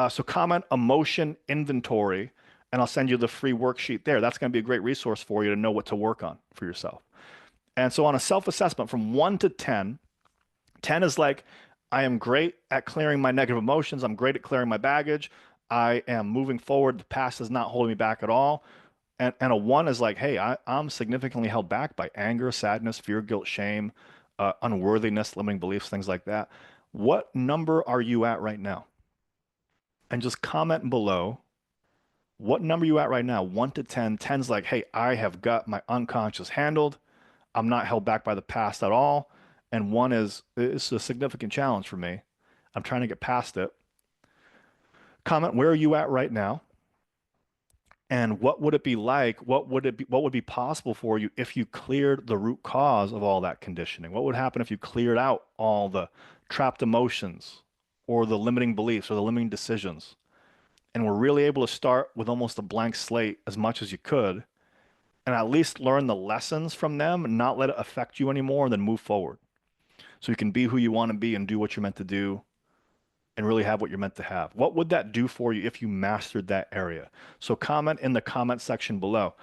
So comment emotion inventory, and I'll send you the free worksheet there. That's going to be a great resource for you to know what to work on for yourself. And so on a self-assessment from 1 to 10, 10 is like, I am great at clearing my negative emotions. I'm great at clearing my baggage. I am moving forward. The past is not holding me back at all. And a 1 is like, hey, I'm significantly held back by anger, sadness, fear, guilt, shame, unworthiness, limiting beliefs, things like that. What number are you at right now? And just comment below what number you at right now, 1 to 10. 10's like, hey, I have got my unconscious handled. I'm not held back by the past at all. And 1 is it's a significant challenge for me. I'm trying to get past it. Comment where are you at right now? And what would it be like? What would be possible for you if you cleared the root cause of all that conditioning? What would happen if you cleared out all the trapped emotions or the limiting beliefs or the limiting decisions? And we're really able to start with almost a blank slate as much as you could and at least learn the lessons from them and not let it affect you anymore and then move forward. So you can be who you want to be and do what you're meant to do and really have what you're meant to have. What would that do for you if you mastered that area? So comment in the comment section below.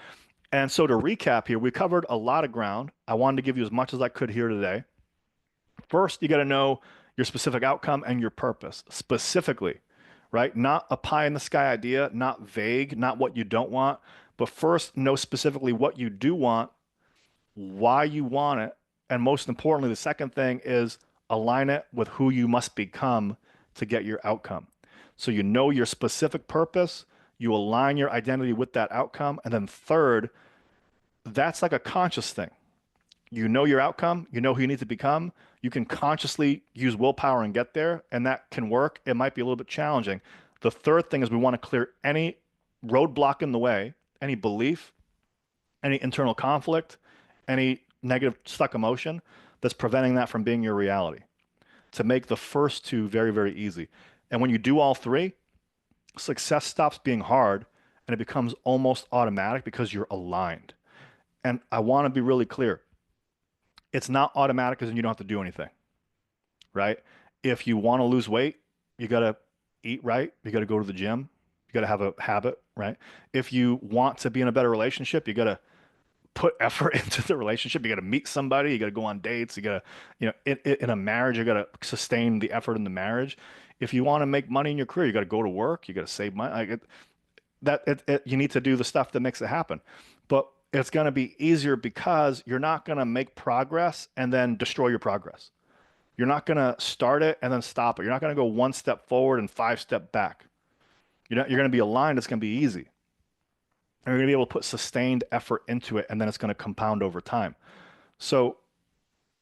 And so to recap here, we covered a lot of ground. I wanted to give you as much as I could here today. First, you got to know your specific outcome and your purpose specifically, right? Not a pie in the sky idea, not vague, not what you don't want, but first know specifically what you do want, why you want it, and most importantly, the second thing is align it with who you must become to get your outcome. So you know your specific purpose, you align your identity with that outcome, and then third, that's like a conscious thing. You know your outcome, you know who you need to become. You can consciously use willpower and get there, and that can work. It might be a little bit challenging. The third thing is we want to clear any roadblock in the way, any belief, any internal conflict, any negative stuck emotion that's preventing that from being your reality. To make the first two very, very easy. And when you do all three, success stops being hard and it becomes almost automatic because you're aligned. And I want to be really clear. It's not automatic because you don't have to do anything, right? If you want to lose weight, you got to eat right. You got to go to the gym. You got to have a habit, right? If you want to be in a better relationship, you got to put effort into the relationship. You got to meet somebody. You got to go on dates. You got to, in a marriage, you got to sustain the effort in the marriage. If you want to make money in your career, you got to go to work. You got to save money. You need to do the stuff that makes it happen. But it's going to be easier because you're not going to make progress and then destroy your progress. You're not going to start it and then stop it. You're not going to go 1 step forward and 5 step back. You're going to be aligned. It's going to be easy. And you're going to be able to put sustained effort into it, and then it's going to compound over time. So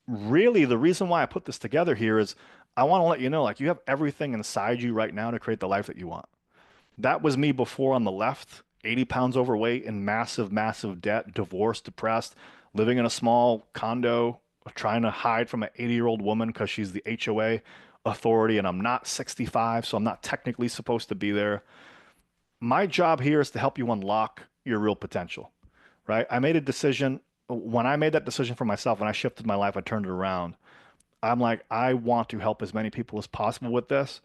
really, the reason why I put this together here is I want to let you know, like, you have everything inside you right now to create the life that you want. That was me before on the left, 80 pounds overweight and massive, massive debt, divorced, depressed, living in a small condo, trying to hide from an 80-year-old woman because she's the HOA authority, and I'm not 65, so I'm not technically supposed to be there. My job here is to help you unlock your real potential, right? I made a decision. When I made that decision for myself, when I shifted my life, I turned it around. I'm like, I want to help as many people as possible with this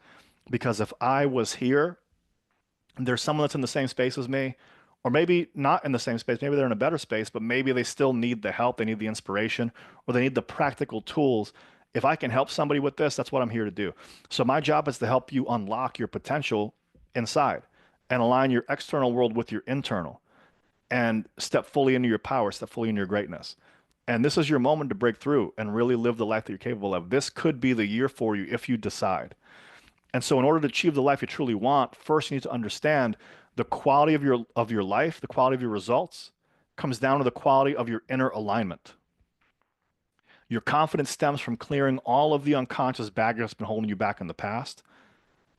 because if I was here, there's someone that's in the same space as me, or maybe not in the same space, maybe they're in a better space, but maybe they still need the help, they need the inspiration, or they need the practical tools. If I can help somebody with this, that's what I'm here to do. So my job is to help you unlock your potential inside and align your external world with your internal and step fully into your power, step fully into your greatness. And this is your moment to break through and really live the life that you're capable of. This could be the year for you if you decide. And so in order to achieve the life you truly want, first you need to understand the quality of your life, the quality of your results comes down to the quality of your inner alignment. Your confidence stems from clearing all of the unconscious baggage that's been holding you back in the past.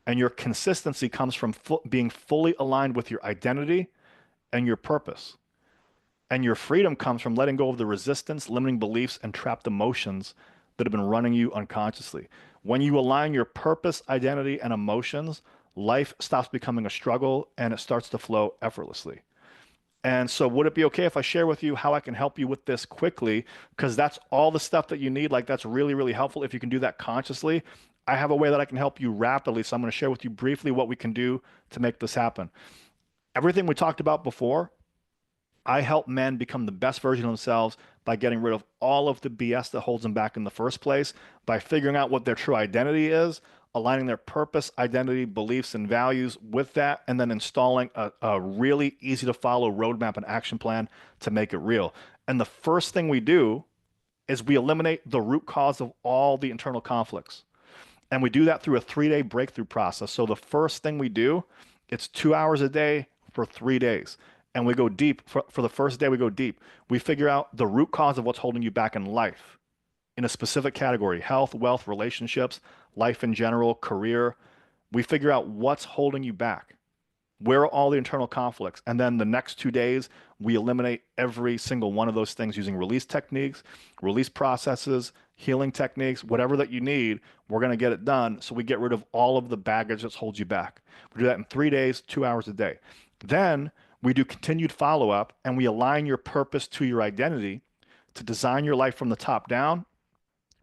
And your consistency comes from being fully aligned with your identity and your purpose. And your freedom comes from letting go of the resistance, limiting beliefs, and trapped emotions that have been running you unconsciously. When you align your purpose, identity, and emotions, life stops becoming a struggle and it starts to flow effortlessly. And so, would it be okay if I share with you how I can help you with this quickly? Because that's all the stuff that you need. Like, that's really, really helpful if you can do that consciously. I have a way that I can help you rapidly. So, I'm going to share with you briefly what we can do to make this happen. Everything we talked about before, I help men become the best version of themselves by getting rid of all of the BS that holds them back in the first place, by figuring out what their true identity is, aligning their purpose, identity, beliefs, and values with that, and then installing a really easy to follow roadmap and action plan to make it real. And the first thing we do is we eliminate the root cause of all the internal conflicts. And we do that through a 3-day breakthrough process. So the first thing we do, it's 2 hours a day for 3 days. And we go deep. For the first day, we go deep. We figure out the root cause of what's holding you back in life in a specific category: health, wealth, relationships, life in general, career. We figure out what's holding you back. Where are all the internal conflicts? And then the next 2 days, we eliminate every single one of those things using release techniques, release processes, healing techniques, whatever that you need. We're going to get it done. So we get rid of all of the baggage that holds you back. We do that in 3 days, 2 hours a day. Then we do continued follow up and we align your purpose to your identity to design your life from the top down.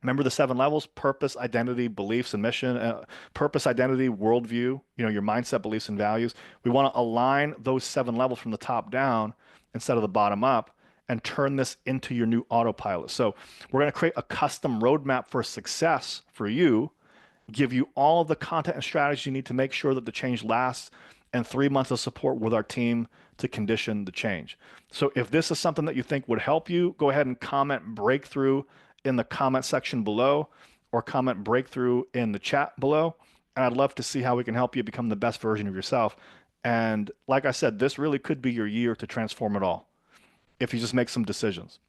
Remember the 7 levels: purpose, identity, beliefs, and mission. Purpose, identity, worldview, your mindset, beliefs, and values. We want to align those 7 levels from the top down instead of the bottom up and turn this into your new autopilot. So we're going to create a custom roadmap for success for you, give you all of the content and strategies you need to make sure that the change lasts, and 3 months of support with our team to condition the change. So if this is something that you think would help you, go ahead and comment breakthrough in the comment section below or comment breakthrough in the chat below. And I'd love to see how we can help you become the best version of yourself. And like I said, this really could be your year to transform it all if you just make some decisions.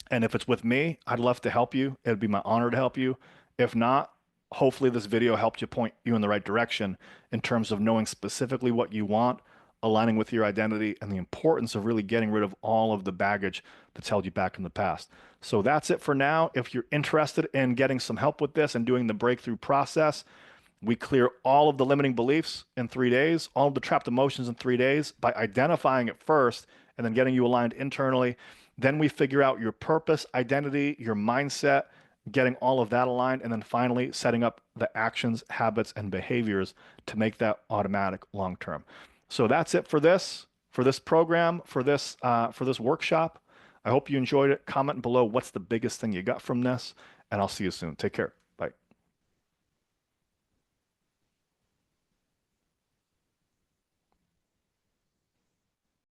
And if it's with me, I'd love to help you. It'd be my honor to help you. If not, hopefully this video helped you point you in the right direction in terms of knowing specifically what you want, aligning with your identity, and the importance of really getting rid of all of the baggage that's held you back in the past. So that's it for now. If you're interested in getting some help with this and doing the breakthrough process, we clear all of the limiting beliefs in 3 days, all of the trapped emotions in 3 days by identifying it first and then getting you aligned internally. Then we figure out your purpose, identity, your mindset, getting all of that aligned, and then finally setting up the actions, habits, and behaviors to make that automatic long term. So that's it for this program, for this workshop. I hope you enjoyed it. Comment below what's the biggest thing you got from this, and I'll see you soon. Take care.